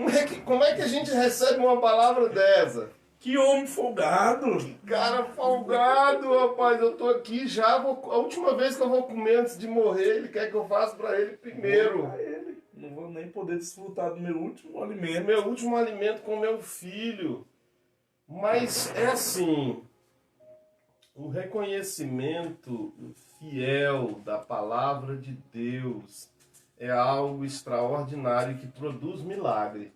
como é que a gente recebe uma palavra dessa? Que homem folgado! Cara folgado, rapaz, eu tô aqui já, a última vez que eu vou comer antes de morrer, ele quer que eu faça para ele primeiro. Pra ele. Não vou nem poder desfrutar do meu último alimento. Meu último alimento com meu filho. Mas é assim, o reconhecimento fiel da palavra de Deus é algo extraordinário que produz milagre.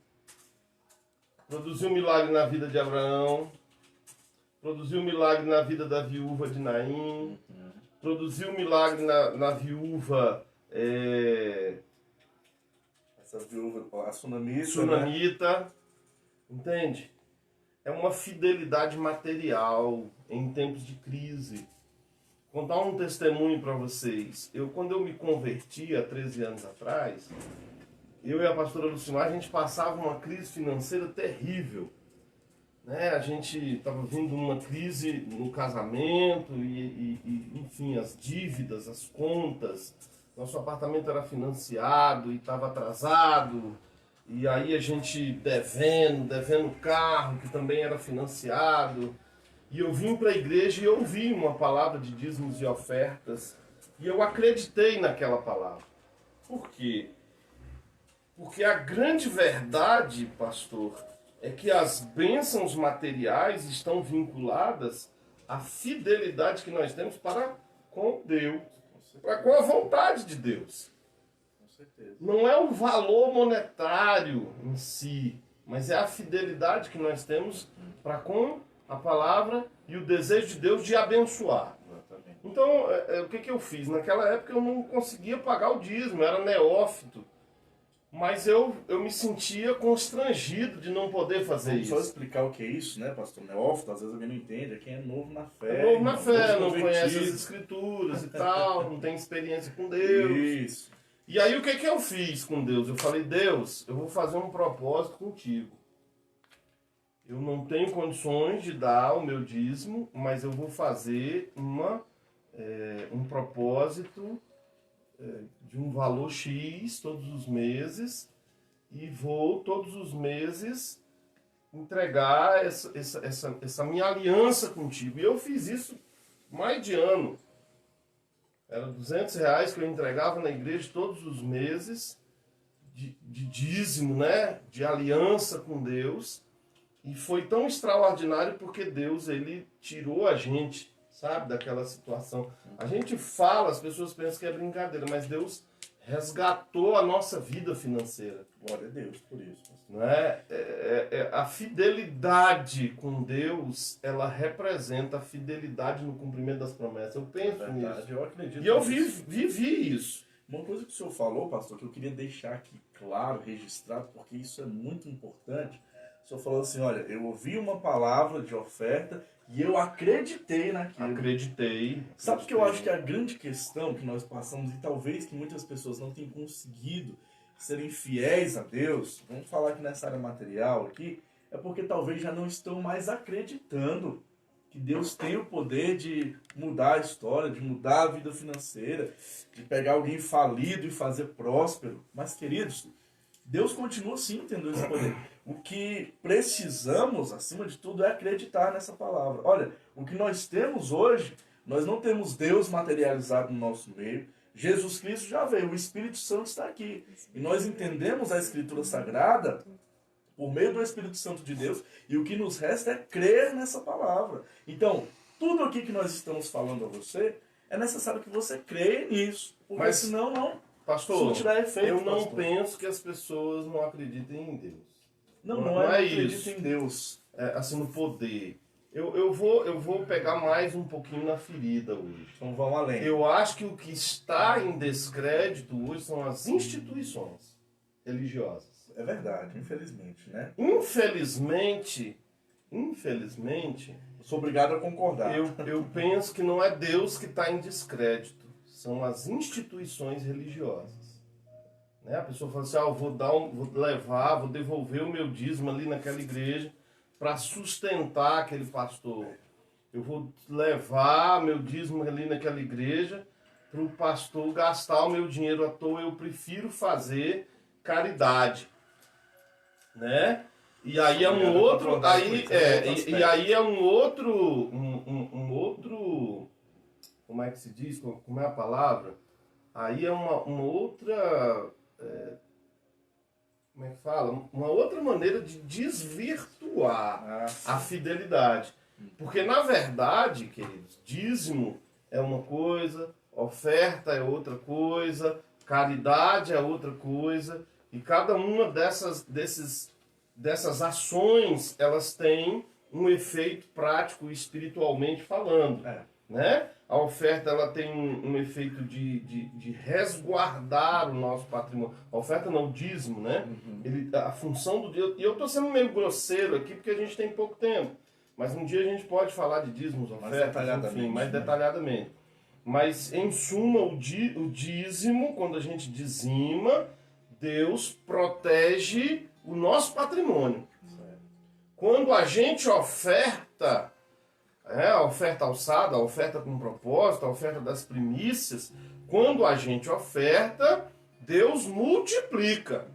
Produziu milagre na vida de Abraão, produziu milagre na vida da viúva de Naim, produziu milagre na viúva Essa viúva, a Sunamita. Sunamita. Né? Entende? É uma fidelidade material em tempos de crise. Vou contar um testemunho para vocês. Quando eu me converti há 13 anos atrás, eu e a pastora Lucimar, a gente passava uma crise financeira terrível. Né? A gente estava vindo uma crise no casamento enfim, as dívidas, as contas. Nosso apartamento era financiado e estava atrasado. E aí a gente devendo carro, que também era financiado. E eu vim para a igreja e ouvi uma palavra de dízimos e ofertas. E eu acreditei naquela palavra. Por quê? Porque a grande verdade, pastor, é que as bênçãos materiais estão vinculadas à fidelidade que nós temos para com Deus, para com a vontade de Deus. Com certeza. Não é o valor monetário em si, mas é a fidelidade que nós temos para com a palavra e o desejo de Deus de abençoar. Exatamente. Então, o que eu fiz? Naquela época eu não conseguia pagar o dízimo, eu era neófito. Mas eu me sentia constrangido de não poder fazer Vamos isso. só explicar o que é isso, né, pastor? Neófito, às vezes alguém não entende, é quem é novo na fé. É novo na fé, não convertido. conhece as escrituras e tal, não tem experiência com Deus. Isso. E aí o que eu fiz com Deus? Eu falei, Deus, eu vou fazer um propósito contigo. Eu não tenho condições de dar o meu dízimo, mas eu vou fazer um propósito de um valor X todos os meses e vou todos os meses entregar essa minha aliança contigo. E eu fiz isso mais de ano. Era R$200 que eu entregava na igreja todos os meses de dízimo, né? De aliança com Deus. E foi tão extraordinário porque Deus, ele tirou a gente, sabe, daquela situação. A gente fala, as pessoas pensam que é brincadeira, mas Deus resgatou a nossa vida financeira. Glória a Deus por isso, pastor. Não é? A fidelidade com Deus, ela representa a fidelidade no cumprimento das promessas. Eu penso Verdade, nisso. eu acredito E eu nisso. vivi isso. Uma coisa que o senhor falou, pastor, que eu queria deixar aqui claro, registrado, porque isso é muito importante. O senhor falou assim, olha, eu ouvi uma palavra de oferta e eu acreditei naquilo. Acreditei. Sabe o que eu acho que é a grande questão que nós passamos, e talvez que muitas pessoas não tenham conseguido serem fiéis a Deus, vamos falar aqui nessa área material aqui, é porque talvez já não estão mais acreditando que Deus tem o poder de mudar a história, de mudar a vida financeira, de pegar alguém falido e fazer próspero. Mas, queridos, Deus continua sim tendo esse poder. O que precisamos, acima de tudo, é acreditar nessa palavra. Olha, o que nós temos hoje, nós não temos Deus materializado no nosso meio. Jesus Cristo já veio, o Espírito Santo está aqui. E nós entendemos a Escritura Sagrada por meio do Espírito Santo de Deus, e o que nos resta é crer nessa palavra. Então, tudo aqui que nós estamos falando a você, é necessário que você creia nisso, porque Mas, senão não pastor, surtirá efeito. eu não pastor. penso que as pessoas não acreditem em Deus. Não é acredito isso. em Deus. Assim, no poder. Eu vou pegar mais um pouquinho na ferida hoje. Então vamos além. Eu acho que o que está em descrédito hoje são as instituições religiosas. É verdade, infelizmente, né? Infelizmente, Eu sou obrigado a concordar. eu penso que não é Deus que está em descrédito, são as instituições religiosas. Né? A pessoa fala assim, vou devolver o meu dízimo ali naquela igreja para sustentar aquele pastor. Eu vou levar meu dízimo ali naquela igreja para o pastor gastar o meu dinheiro à toa. Eu prefiro fazer caridade. Né? E aí é um outro, como é que se diz? Como é a palavra? Aí é uma outra, como é que fala? Uma outra maneira de desvirtuar a fidelidade. Porque na verdade, queridos, dízimo é uma coisa, oferta é outra coisa, caridade é outra coisa. E cada uma dessas elas têm um efeito prático espiritualmente falando. Né? a oferta ela tem um efeito de resguardar o nosso patrimônio. A oferta não, o dízimo, né? A função do dízimo. E eu estou sendo meio grosseiro aqui porque a gente tem pouco tempo. Mas um dia a gente pode falar de dízimos, ofertas, enfim, mais detalhadamente. Mas, em suma, o dízimo, quando a gente dizima, Deus protege o nosso patrimônio. Quando a gente oferta, a oferta alçada, a oferta com propósito, a oferta das primícias, quando a gente oferta, Deus multiplica.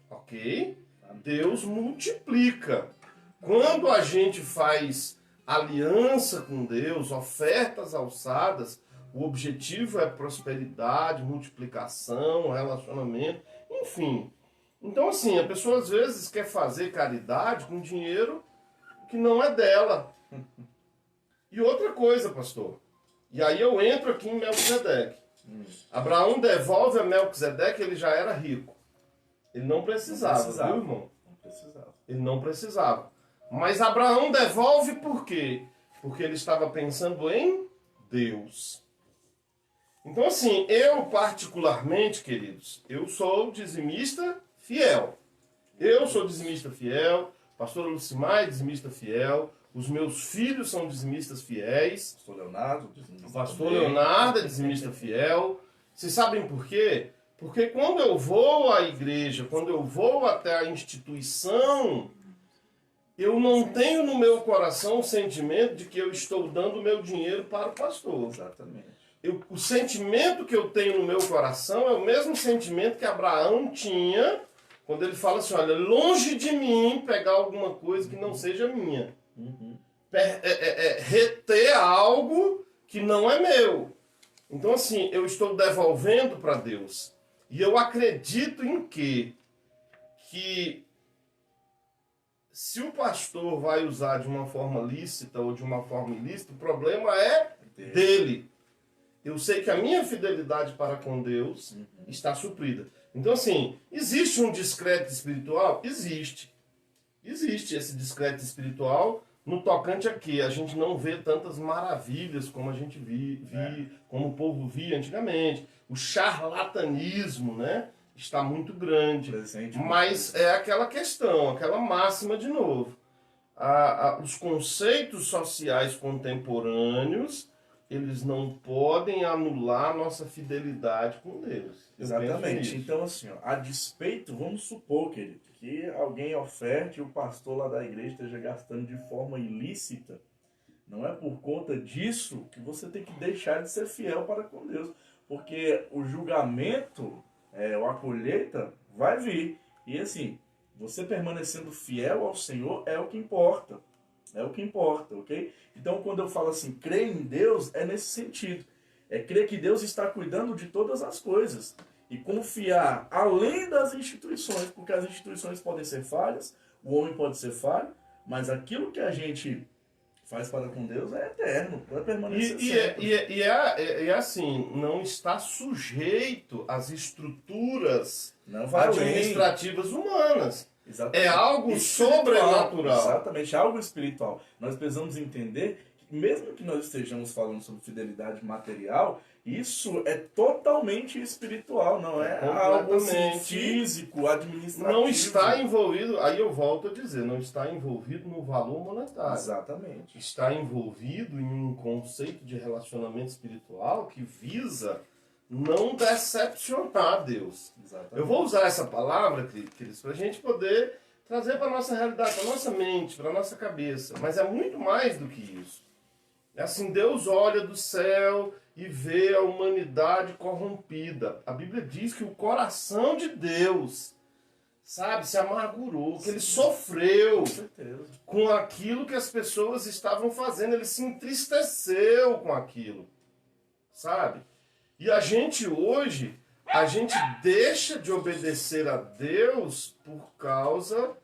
Ok? Deus multiplica. Quando a gente faz aliança com Deus, ofertas alçadas, o objetivo é prosperidade, multiplicação, relacionamento, enfim. Então, assim, a pessoa às vezes quer fazer caridade com dinheiro que não é dela. E outra coisa, pastor, e aí eu entro aqui em Melquisedeque. Abraão devolve a Melquisedeque, ele já era rico. Ele não precisava, viu, irmão? Não precisava. Ele não precisava. Mas Abraão devolve por quê? Porque ele estava pensando em Deus. Então, assim, eu particularmente, queridos, eu sou dizimista fiel. Eu sou dizimista fiel, pastor Lucimar é dizimista fiel, os meus filhos são dizimistas fiéis. Pastor Leonardo, dizimista Pastor também. Leonardo é dizimista fiel. Vocês sabem por quê? Porque quando eu vou à igreja, quando eu vou até a instituição, eu não tenho no meu coração o sentimento de que eu estou dando meu dinheiro para o pastor. Exatamente. O sentimento que eu tenho no meu coração é o mesmo sentimento que Abraão tinha quando ele fala assim, olha, longe de mim pegar alguma coisa que não seja minha. Reter algo que não é meu. Então, assim, eu estou devolvendo para Deus. E eu acredito em quê? Que se o pastor vai usar de uma forma lícita ou de uma forma ilícita, o problema é dele. Eu sei que a minha fidelidade para com Deus está suprida. Então, assim, existe um descrédito espiritual? Existe. Existe esse descrédito espiritual no tocante a quê? A gente não vê tantas maravilhas como a gente como o povo via antigamente. O charlatanismo, né, está muito grande. Mas é aquela questão, aquela máxima de novo. Os conceitos sociais contemporâneos, eles não podem anular nossa fidelidade com Deus. Exatamente. Então, assim, ó, a despeito, vamos supor, querido, que alguém oferte e o pastor lá da igreja esteja gastando de forma ilícita. Não é por conta disso que você tem que deixar de ser fiel para com Deus. Porque o julgamento, a colheita, vai vir. E assim, você permanecendo fiel ao Senhor é o que importa. É o que importa, ok? Então, quando eu falo assim, crer em Deus, é nesse sentido. É crer que Deus está cuidando de todas as coisas. E confiar além das instituições, porque as instituições podem ser falhas, o homem pode ser falho, mas aquilo que a gente faz para com Deus é eterno, vai permanecer sempre. E é assim, não está sujeito às estruturas administrativas humanas. Exatamente. É algo Espiritual, sobrenatural. Exatamente, algo espiritual. Nós precisamos entender que mesmo que nós estejamos falando sobre fidelidade material, isso é totalmente espiritual, não é algo assim, físico, administrativo. Não está envolvido, aí eu volto a dizer, não está envolvido no valor monetário. Exatamente. Está envolvido em um conceito de relacionamento espiritual que visa não decepcionar Deus. Exatamente. Eu vou usar essa palavra, queridos, para a gente poder trazer para a nossa realidade, para a nossa mente, para a nossa cabeça. Mas é muito mais do que isso. É assim, Deus olha do céu e vê a humanidade corrompida. A Bíblia diz que o coração de Deus, sabe, se amargurou, que ele sofreu com aquilo que as pessoas estavam fazendo. Ele se entristeceu com aquilo, sabe? E a gente hoje, a gente deixa de obedecer a Deus por causa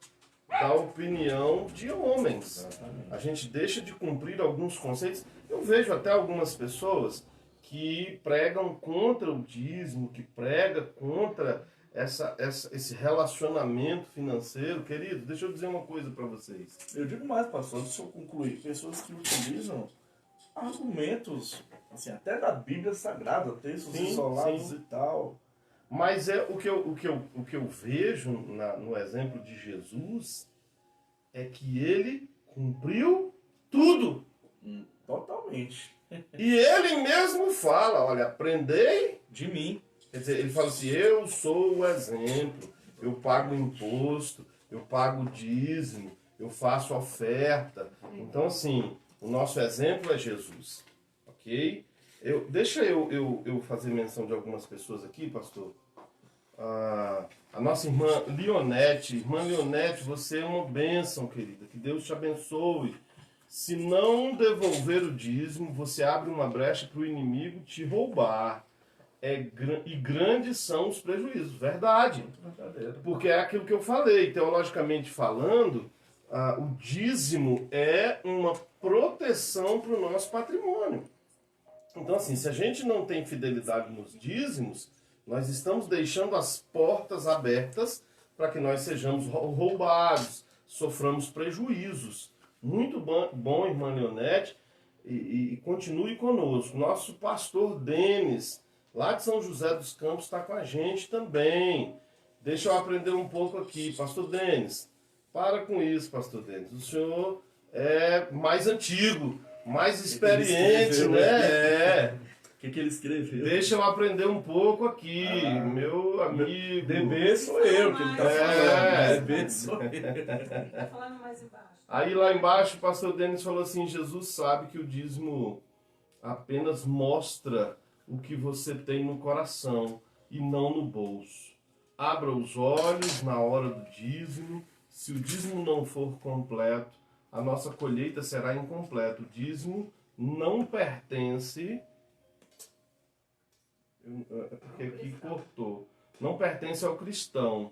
da opinião de homens. Exatamente. A gente deixa de cumprir alguns conceitos. Eu vejo até algumas pessoas que pregam contra o dízimo, que pregam contra esse relacionamento financeiro. Querido, deixa eu dizer uma coisa para vocês. Eu digo mais, pastor, deixa eu concluir. Pessoas que utilizam argumentos assim, até da Bíblia Sagrada, textos Sim, isolados sim. e tal. Mas o que eu vejo no exemplo de Jesus é que ele cumpriu tudo. Totalmente. E ele mesmo fala, olha, aprendei. De mim. Quer dizer, ele fala assim, eu sou o exemplo, eu pago imposto, eu pago dízimo, eu faço oferta. Então, assim, o nosso exemplo é Jesus, ok? Deixa eu fazer menção de algumas pessoas aqui, pastor. A nossa irmã Leonete, você é uma bênção, querida, que Deus te abençoe. Se não devolver o dízimo, você abre uma brecha para o inimigo te roubar. E grandes são os prejuízos, verdade. Porque é aquilo que eu falei, teologicamente falando, o dízimo é uma proteção para o nosso patrimônio. Então, assim, se a gente não tem fidelidade nos dízimos, nós estamos deixando as portas abertas para que nós sejamos roubados, soframos prejuízos. Muito bom, irmã Leonete, e continue conosco. Nosso pastor Denis, lá de São José dos Campos, está com a gente também. Deixa eu aprender um pouco aqui. Pastor Denis, para com isso, pastor Denis. O senhor é mais antigo, mais experiente, né? O que ele escreveu? Deixa eu aprender um pouco aqui, meu amigo. Bebê sou eu que ele tá falando. Bebê sou eu. Tá falando mais embaixo. Aí lá embaixo o pastor Denis falou assim, Jesus sabe que o dízimo apenas mostra o que você tem no coração e não no bolso. Abra os olhos na hora do dízimo. Se o dízimo não for completo, a nossa colheita será incompleta. O dízimo não pertence... É porque aqui cortou. Não pertence ao cristão.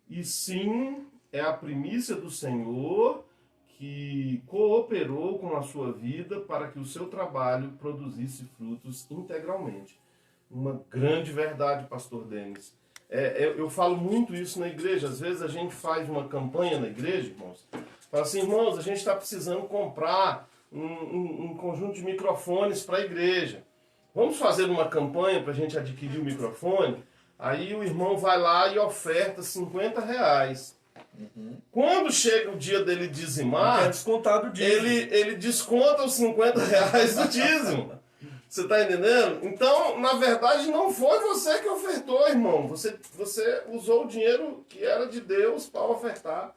E sim é a primícia do Senhor que cooperou com a sua vida para que o seu trabalho produzisse frutos integralmente. Uma grande verdade, pastor Denis. Eu falo muito isso na igreja. Às vezes a gente faz uma campanha na igreja, irmãos. Fala assim, irmãos, a gente está precisando comprar um conjunto de microfones para a igreja. Vamos fazer uma campanha para a gente adquirir o microfone? Aí o irmão vai lá e oferta R$50. Quando chega o dia dele dizimar, descontado o dízimo. ele desconta os R$50 do dízimo. Você está entendendo? Então, na verdade, não foi você que ofertou, irmão. Você usou o dinheiro que era de Deus para ofertar.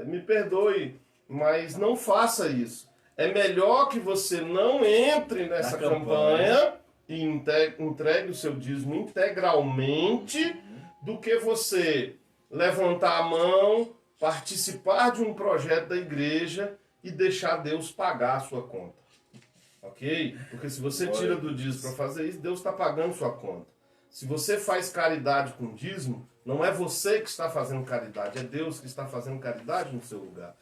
Me perdoe, mas não faça isso. É melhor que você não entre nessa campanha e entregue o seu dízimo integralmente do que você levantar a mão, participar de um projeto da igreja e deixar Deus pagar a sua conta. Ok? Porque se você tira do dízimo para fazer isso, Deus está pagando sua conta. Se você faz caridade com dízimo, não é você que está fazendo caridade, é Deus que está fazendo caridade no seu lugar.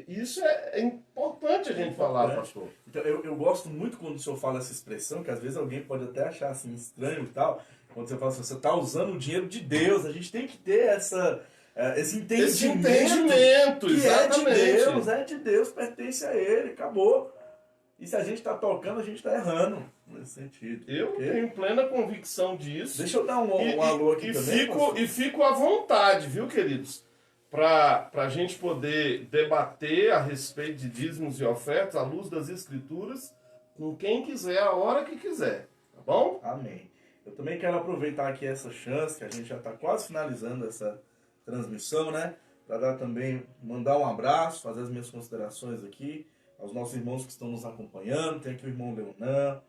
Isso é importante a gente falar, pastor. Então, eu gosto muito quando o senhor fala essa expressão, que às vezes alguém pode até achar assim estranho e tal, quando você fala assim, você está usando o dinheiro de Deus, a gente tem que ter esse entendimento que exatamente. é de Deus, pertence a Ele, acabou. E se a gente está tocando, a gente está errando nesse sentido. Eu tenho plena convicção disso. Deixa eu dar um alô aqui também. Fico à vontade, viu, queridos? Para a gente poder debater a respeito de dízimos e ofertas à luz das Escrituras com quem quiser, a hora que quiser. Tá bom? Amém. Eu também quero aproveitar aqui essa chance, que a gente já está quase finalizando essa transmissão, né? Para mandar um abraço, fazer as minhas considerações aqui aos nossos irmãos que estão nos acompanhando. Tem aqui o irmão Leonan,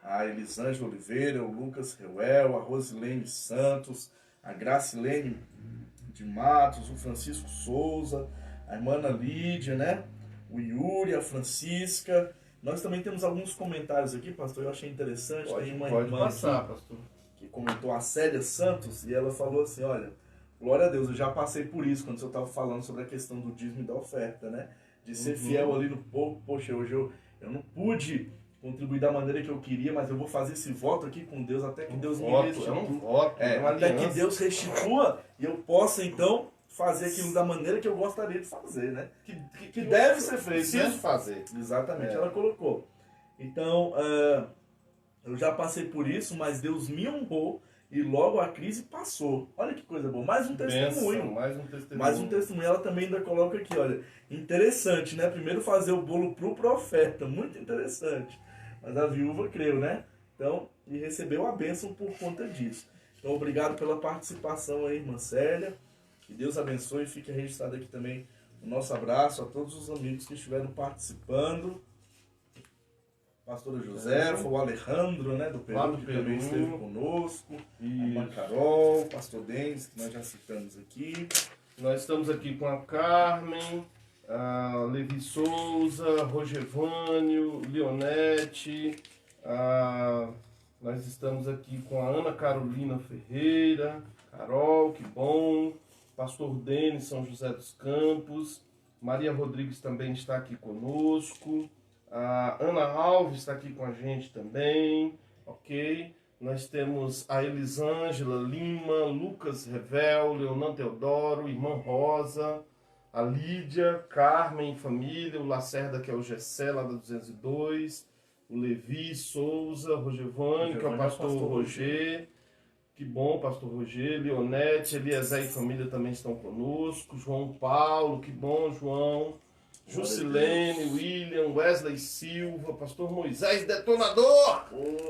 a Elisângela Oliveira, o Lucas Reuel, a Rosilene Santos, a Gracilene de Matos, o Francisco Souza, a irmã Ana Lídia, né? O Yuri, a Francisca. Nós também temos alguns comentários aqui, pastor, eu achei interessante. Tem uma irmã passar, aqui, pastor. que comentou, a Célia Santos, e ela falou assim, olha, glória a Deus, eu já passei por isso, quando o senhor estava falando sobre a questão do dízimo e da oferta, né? De ser fiel ali no pouco. Poxa, hoje eu não pude contribuir da maneira que eu queria, mas eu vou fazer esse voto aqui com Deus até que Deus me restitua. É um voto, até que Deus restitua e eu possa, então, fazer aquilo da maneira que eu gostaria de fazer, né? Que deve ser feito, Preciso né? fazer. Exatamente, ela colocou. Então, eu já passei por isso, mas Deus me honrou e logo a crise passou. Olha que coisa boa. Mais um testemunho. Bênção, mais um testemunho. Mais um testemunho. Ela também ainda coloca aqui, olha. Interessante, né? Primeiro fazer o bolo pro profeta. Muito interessante. Mas a viúva creu, né? Então, e recebeu a bênção por conta disso. Então, obrigado pela participação aí, irmã Célia. Que Deus abençoe e fique registrado aqui também o nosso abraço a todos os amigos que estiveram participando. Pastora Josefa, o Alejandro, né, do Peru, que também esteve conosco. A irmã Carol, pastor Denis, que nós já citamos aqui. Nós estamos aqui com a Carmen, a Levi Souza, Rogevânio, Leonete. Nós estamos aqui com a Ana Carolina Ferreira, Carol, que bom. Pastor Denis, São José dos Campos. Maria Rodrigues também está aqui conosco. A Ana Alves está aqui com a gente também, ok? Nós temos a Elisângela Lima, Lucas Revel, Leonan Teodoro, Irmã Rosa, a Lídia, Carmen, família, o Lacerda, que é o Gessé, lá da 202, o Levi Souza, Rogevânio, que é o pastor Roger. Que bom, pastor Roger, Leonete, Eliezer e família também estão conosco, João Paulo, que bom, João. Jusilene, William, Wesley Silva, pastor Moisés Detonador,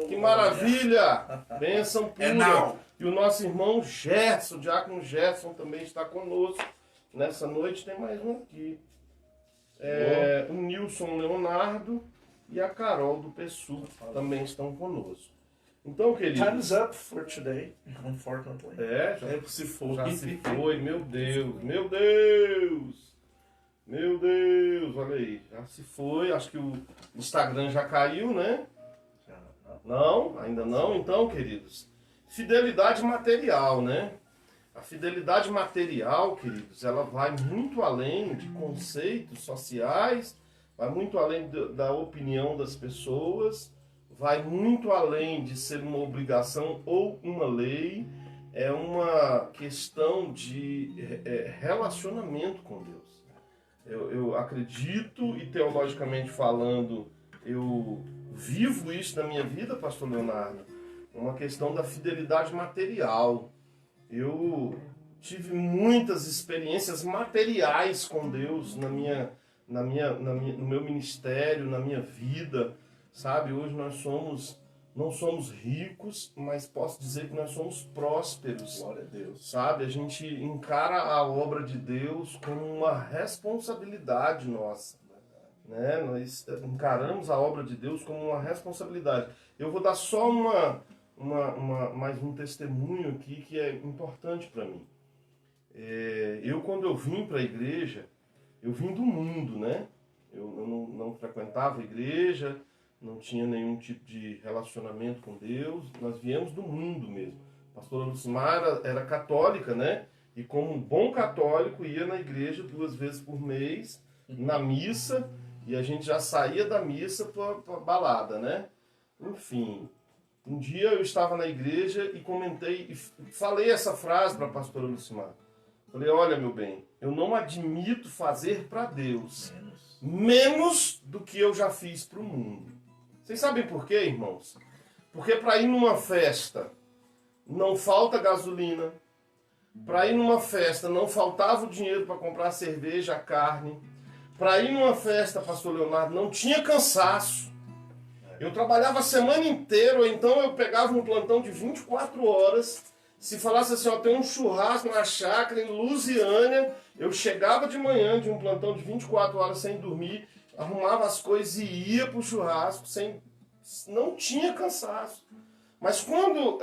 que maravilha, bênção pura. E o nosso irmão Gerson, o diácono Gerson também está conosco. Nessa noite tem mais um aqui. O Nilson Leonardo e a Carol do PSU também estão conosco. Então, queridos... Time's up for today, unfortunately. Já se foi, meu Deus, meu Deus! Meu Deus, olha aí, já se foi, acho que o Instagram já caiu, né? Não, ainda não. Então, queridos, fidelidade material, né? A fidelidade material, queridos, ela vai muito além de conceitos sociais, vai muito além da opinião das pessoas, vai muito além de ser uma obrigação ou uma lei, é uma questão de relacionamento com Deus. Eu acredito e teologicamente falando, eu vivo isso na minha vida, pastor Leonardo, uma questão da fidelidade material. Eu tive muitas experiências materiais com Deus no meu ministério, na minha vida, sabe? Hoje nós não somos ricos, mas posso dizer que nós somos prósperos. Glória a Deus. Sabe? A gente encara a obra de Deus como uma responsabilidade nossa. Né? Nós encaramos a obra de Deus como uma responsabilidade. Eu vou dar só mais um testemunho aqui que é importante para mim. Quando eu vim para a igreja, eu vim do mundo, né? Eu não frequentava a igreja, não tinha nenhum tipo de relacionamento com Deus, nós viemos do mundo mesmo. A pastora Lucimara era católica, né? E como um bom católico, ia na igreja 2 vezes por mês, na missa, e a gente já saía da missa para balada, né? Enfim, um dia eu estava na igreja e comentei, e falei essa frase para a pastora Lucimara. Falei, olha, meu bem, eu não admito fazer para Deus menos do que eu já fiz para o mundo. Vocês sabem por quê, irmãos? Porque para ir numa festa não falta gasolina, para ir numa festa não faltava o dinheiro para comprar a cerveja, a carne, para ir numa festa, pastor Leonardo, não tinha cansaço. Eu trabalhava a semana inteira, ou então eu pegava um plantão de 24 horas, se falasse assim, ó, tem um churrasco na chácara em Lusiânia, eu chegava de manhã de um plantão de 24 horas sem dormir, arrumava as coisas e ia pro churrasco, não tinha cansaço. Mas quando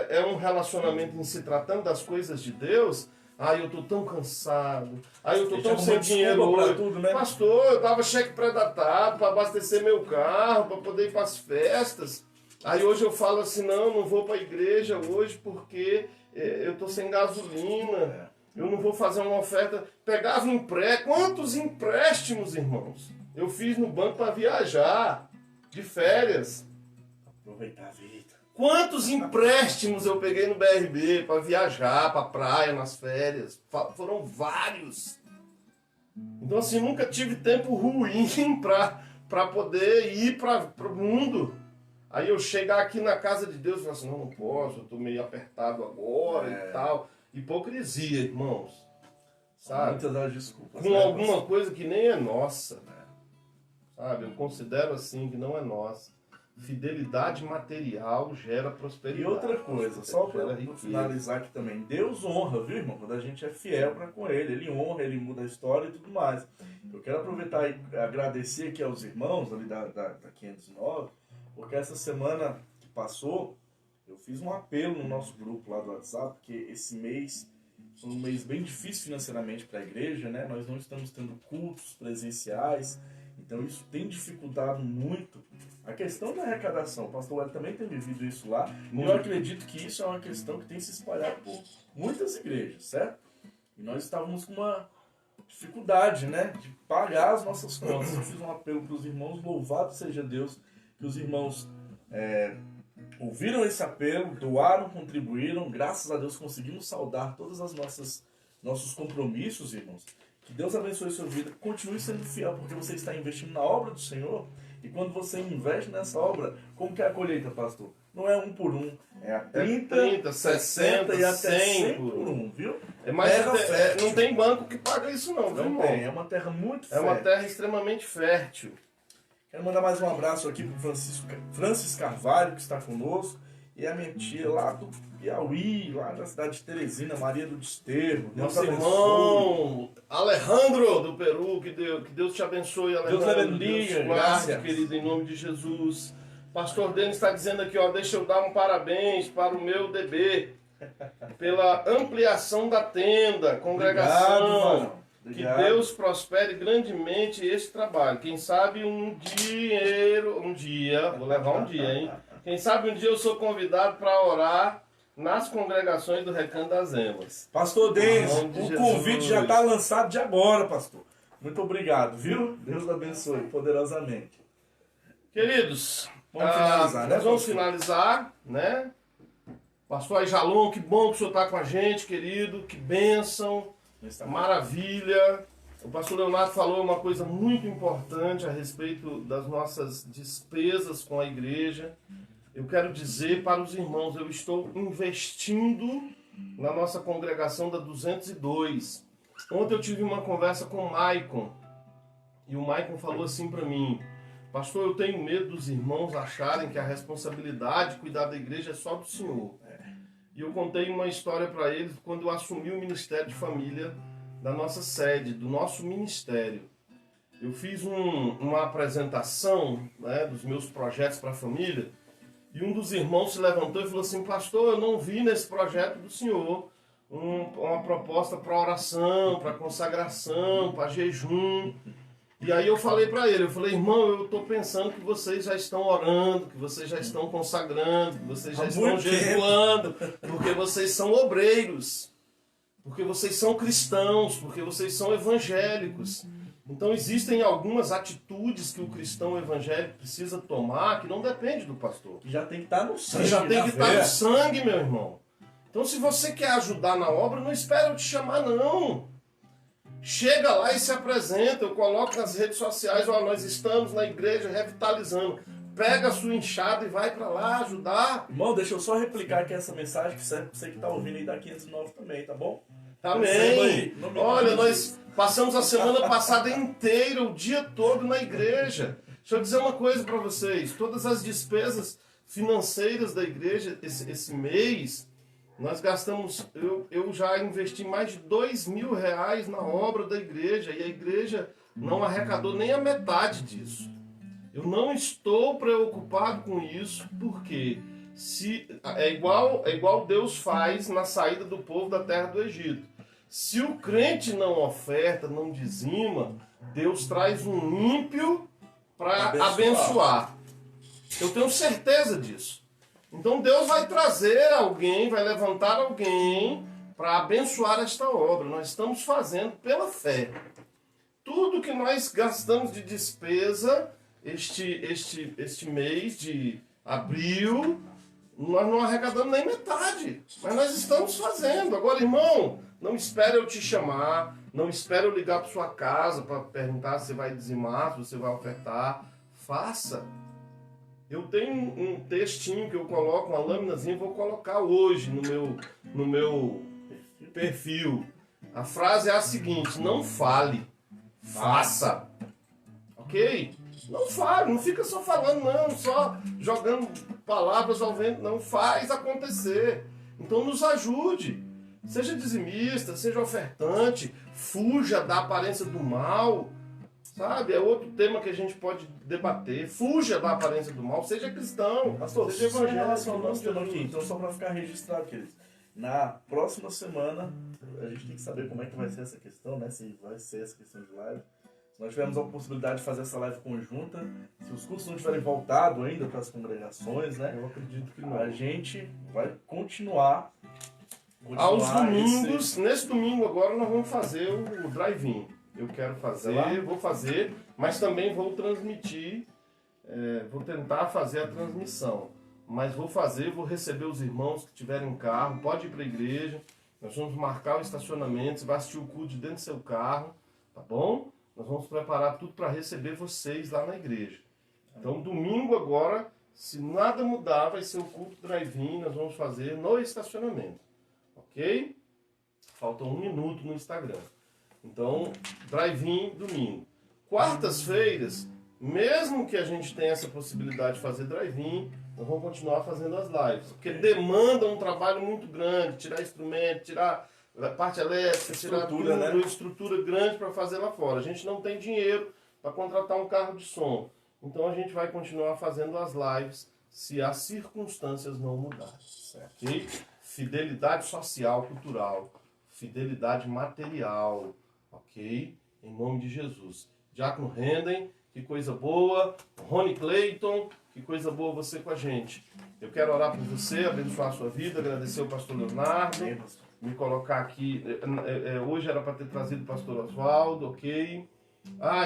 é um relacionamento em se tratando das coisas de Deus, eu tô tão cansado, eu tô tão sem dinheiro hoje. Tudo, né? Pastor, eu dava cheque pré-datado para abastecer meu carro, para poder ir para as festas. Aí hoje eu falo assim, não vou para a igreja hoje porque eu tô sem gasolina, eu não vou fazer uma oferta. Pegava quantos empréstimos, irmãos? Eu fiz no banco para viajar, de férias. Aproveitar a vida. Quantos empréstimos eu peguei no BRB para viajar, para praia, nas férias? Foram vários. Então assim, nunca tive tempo ruim para poder ir para o mundo. Aí eu chegar aqui na casa de Deus e falar assim, não posso, eu estou meio apertado agora e tal. Hipocrisia, irmãos. Sabe? Muitas das desculpas. Com alguma coisa que nem é nossa. Sabe? Eu considero assim que não é nossa. Fidelidade material gera prosperidade. E outra coisa, só para riqueza. finalizar aqui também, Deus honra, viu, irmão? Quando a gente é fiel para com Ele honra, Ele muda a história e tudo mais. Eu quero aproveitar e agradecer aqui aos irmãos ali da 509, porque essa semana que passou, eu fiz um apelo no nosso grupo lá do WhatsApp, porque esse mês foi um mês bem difícil financeiramente para a igreja, né? Nós não estamos tendo cultos presenciais, então isso tem dificultado muito a questão da arrecadação. O pastor Hélio também tem vivido isso lá. E eu acredito que isso é uma questão que tem se espalhado por muitas igrejas, certo? E nós estávamos com uma dificuldade, né, de pagar as nossas contas. Eu fiz um apelo para os irmãos, louvado seja Deus, que os irmãos ouviram esse apelo, doaram, contribuíram. Graças a Deus conseguimos saldar todas as nossos compromissos, irmãos. Que Deus abençoe a sua vida. Continue sendo fiel, porque você está investindo na obra do Senhor. E quando você investe nessa obra, como que é a colheita, pastor? Não é 1 por 1, é a 30, 60 e até 100 por 1, viu? Não tem banco que paga isso não, viu, irmão? É uma terra muito fértil. É uma terra extremamente fértil. Quero mandar mais um abraço aqui para o Francis Carvalho, que está conosco, e a minha tia lá do Piauí, lá da cidade de Teresina, Maria do Desterro. Nosso irmão Alejandro do Peru, que Deus te abençoe, Alejandro. Deus abençoe, guarde, querido, em nome de Jesus. Pastor Denis está dizendo aqui, ó, deixa eu dar um parabéns para o meu DB, pela ampliação da tenda, congregação. Obrigado. Que Deus prospere grandemente esse trabalho. Quem sabe um dia, vou levar um dia, hein? Quem sabe um dia eu sou convidado para orar nas congregações do Recanto das Emas. Pastor Denis, o convite já está lançado de agora, pastor. Muito obrigado, viu? Deus abençoe poderosamente. Queridos, vamos finalizar, né? Nós vamos finalizar, né? Pastor Aijalon, que bom que o senhor está com a gente, querido. Que bênção, maravilha. O pastor Leonardo falou uma coisa muito importante a respeito das nossas despesas com a igreja. Eu quero dizer para os irmãos, eu estou investindo na nossa congregação da 202. Ontem eu tive uma conversa com o Maicon, e o Maicon falou assim para mim: pastor, eu tenho medo dos irmãos acharem que a responsabilidade de cuidar da igreja é só do senhor. E eu contei uma história para eles quando eu assumi o Ministério de Família da nossa sede, do nosso ministério. Eu fiz uma apresentação, né, dos meus projetos para a família, e um dos irmãos se levantou e falou assim: pastor, eu não vi nesse projeto do senhor uma proposta para oração, para consagração, para jejum. E aí eu falei para ele, irmão, eu estou pensando que vocês já estão orando, que vocês já estão consagrando, que vocês já estão jejuando, porque vocês são obreiros, porque vocês são cristãos, porque vocês são evangélicos. Então existem algumas atitudes que o cristão evangélico precisa tomar que não depende do pastor. Que já tem que estar no sangue. Já tem que estar no sangue, meu irmão. Então se você quer ajudar na obra, não espera eu te chamar, não. Chega lá e se apresenta, eu coloco nas redes sociais, ó, nós estamos na igreja revitalizando. Pega a sua enxada e vai para lá ajudar. Irmão, deixa eu só replicar aqui essa mensagem que você que está ouvindo aí da 509 também, tá bom? Amém. Olha, nós passamos a semana passada inteira, o dia todo na igreja. Deixa eu dizer uma coisa para vocês. Todas as despesas financeiras da igreja esse mês, nós gastamos, eu já investi mais de R$2.000 na obra da igreja, e a igreja não arrecadou nem a metade disso. Eu não estou preocupado com isso, porque é igual Deus faz na saída do povo da terra do Egito. Se o crente não oferta, não dizima, Deus traz um ímpio para abençoar. Eu tenho certeza disso. Então Deus vai trazer alguém, vai levantar alguém para abençoar esta obra. Nós estamos fazendo pela fé. Tudo que nós gastamos de despesa este mês de abril, nós não arrecadamos nem metade. Mas nós estamos fazendo. Agora, irmão, não espere eu te chamar, não espere eu ligar para sua casa para perguntar se você vai dizimar, se você vai ofertar. faça. Eu tenho um textinho que eu coloco, uma laminazinha, vou colocar hoje no meu perfil. A frase é a seguinte: não fale, faça. Ok? Não fale, não fica só falando, não, só jogando palavras ao vento, não, faz acontecer. Então nos ajude. Seja dizimista, seja ofertante, fuja da aparência do mal. Sabe? É outro tema que a gente pode debater. Fuja da aparência do mal, seja cristão, Pastor, seja evangélico. nós temos aqui, então só para ficar registrado, queridos. Na próxima semana, a gente tem que saber como é que vai ser essa questão, né? Se vai ser essa questão de live. Se nós tivermos a possibilidade de fazer essa live conjunta, se os cursos não tiverem voltado ainda para as congregações, né? Eu acredito que não. A gente vai continuar Aos domingos, nesse domingo agora nós vamos fazer o drive-in. Eu quero fazer, vou fazer, mas também vou transmitir, vou tentar fazer a transmissão. Mas vou fazer, vou receber os irmãos que tiverem um carro, pode ir para a igreja, nós vamos marcar o estacionamento, você vai assistir o culto dentro do seu carro, tá bom? Nós vamos preparar tudo para receber vocês lá na igreja. Então domingo agora, se nada mudar, vai ser o culto drive-in, nós vamos fazer no estacionamento. Ok? Falta 1 minuto no Instagram. Então, drive-in domingo. Quartas-feiras, mesmo que a gente tenha essa possibilidade de fazer drive-in, nós vamos continuar fazendo as lives. Porque demanda um trabalho muito grande, tirar instrumento, tirar a parte elétrica, tirar tudo, né? Estrutura grande para fazer lá fora. A gente não tem dinheiro para contratar um carro de som. Então a gente vai continuar fazendo as lives se as circunstâncias não mudarem. Certo? Okay? Fidelidade social, cultural, fidelidade material, ok? Em nome de Jesus. Diácono Renden, que coisa boa. Rony Clayton, que coisa boa você com a gente. Eu quero orar por você, abençoar a sua vida, agradecer ao pastor Leonardo, me colocar aqui. Hoje era para ter trazido o pastor Oswaldo, ok?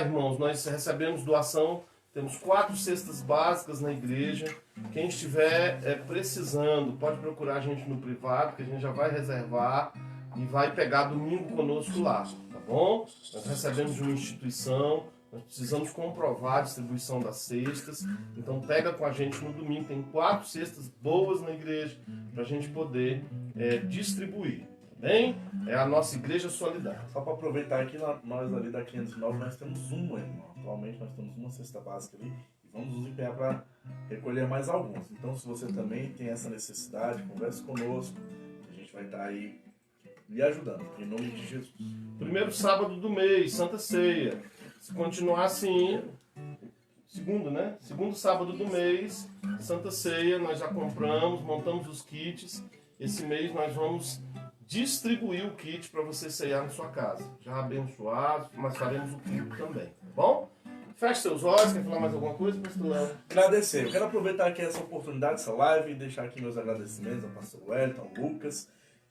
Irmãos, nós recebemos doação. Temos 4 cestas básicas na igreja. Quem estiver precisando, pode procurar a gente no privado, que a gente já vai reservar e vai pegar domingo conosco lá, tá bom? Nós recebemos de uma instituição, nós precisamos comprovar a distribuição das cestas. Então pega com a gente no domingo, tem 4 cestas boas na igreja para a gente poder distribuir. Bem, é a nossa igreja solidária. Só para aproveitar aqui, nós ali da 509, nós temos uma, irmão. Atualmente nós temos uma cesta básica ali e vamos nos empenhar para recolher mais alguns. Então, se você também tem essa necessidade, converse conosco. A gente vai estar aí lhe ajudando, em nome de Jesus. Primeiro sábado do mês, Santa Ceia. Se continuar assim, segundo sábado do mês, Santa Ceia, nós já compramos, montamos os kits. Esse mês nós vamos distribuir o kit para você ceiar na sua casa. Já abençoado, mas faremos o culto também, tá bom? Feche seus olhos, quer falar mais alguma coisa, pastor Léo? Agradecer. Eu quero aproveitar aqui essa oportunidade, essa live, e deixar aqui meus agradecimentos ao pastor Wellington, ao Lucas,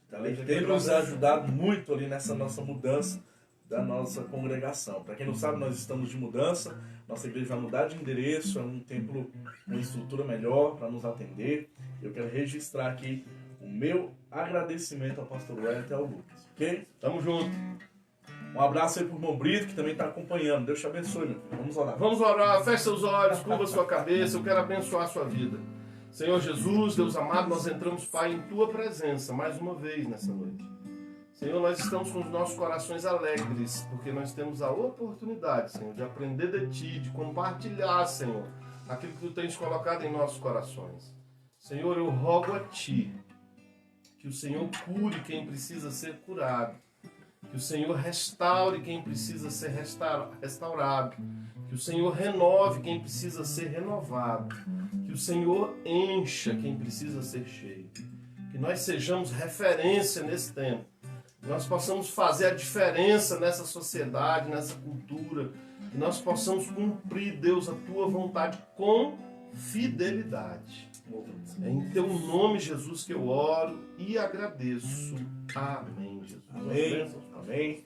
que além de ter nos ajudado muito ali nessa nossa mudança da nossa congregação. Para quem não sabe, nós estamos de mudança, nossa igreja vai mudar de endereço, é um templo com estrutura melhor para nos atender. Eu quero registrar aqui o meu agradecimento ao pastor Wellington e ao Lucas, ok? Tamo junto. Um abraço aí pro irmão Brito, que também está acompanhando. Deus te abençoe, meu filho. Vamos orar. Vamos orar, feche seus olhos, curva sua cabeça, eu quero abençoar a sua vida. Senhor Jesus, Deus amado, nós entramos, Pai, em Tua presença, mais uma vez nessa noite. Senhor, nós estamos com os nossos corações alegres, porque nós temos a oportunidade, Senhor, de aprender de Ti, de compartilhar, Senhor, aquilo que Tu tens colocado em nossos corações. Senhor, eu rogo a Ti, que o Senhor cure quem precisa ser curado. Que o Senhor restaure quem precisa ser restaurado. Que o Senhor renove quem precisa ser renovado. Que o Senhor encha quem precisa ser cheio. Que nós sejamos referência nesse tempo. Que nós possamos fazer a diferença nessa sociedade, nessa cultura. Que nós possamos cumprir, Deus, a Tua vontade com fidelidade. É em Teu nome, Jesus, que eu oro e agradeço. Amém, Jesus. Amém. Amém.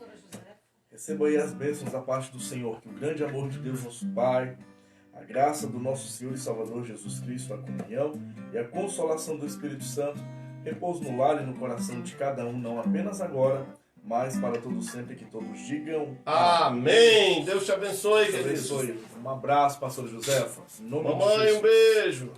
Receba aí as bênçãos da parte do Senhor. Que o grande amor de Deus, nosso Pai, a graça do nosso Senhor e Salvador Jesus Cristo, a comunhão e a consolação do Espírito Santo repouse no lar e no coração de cada um, não apenas agora, mas para todos sempre que todos digam. Amém. Deus te abençoe, Deus queridos. abençoe. Um abraço, pastor Josefa. Em nome de Mamãe, Jesus. um beijo.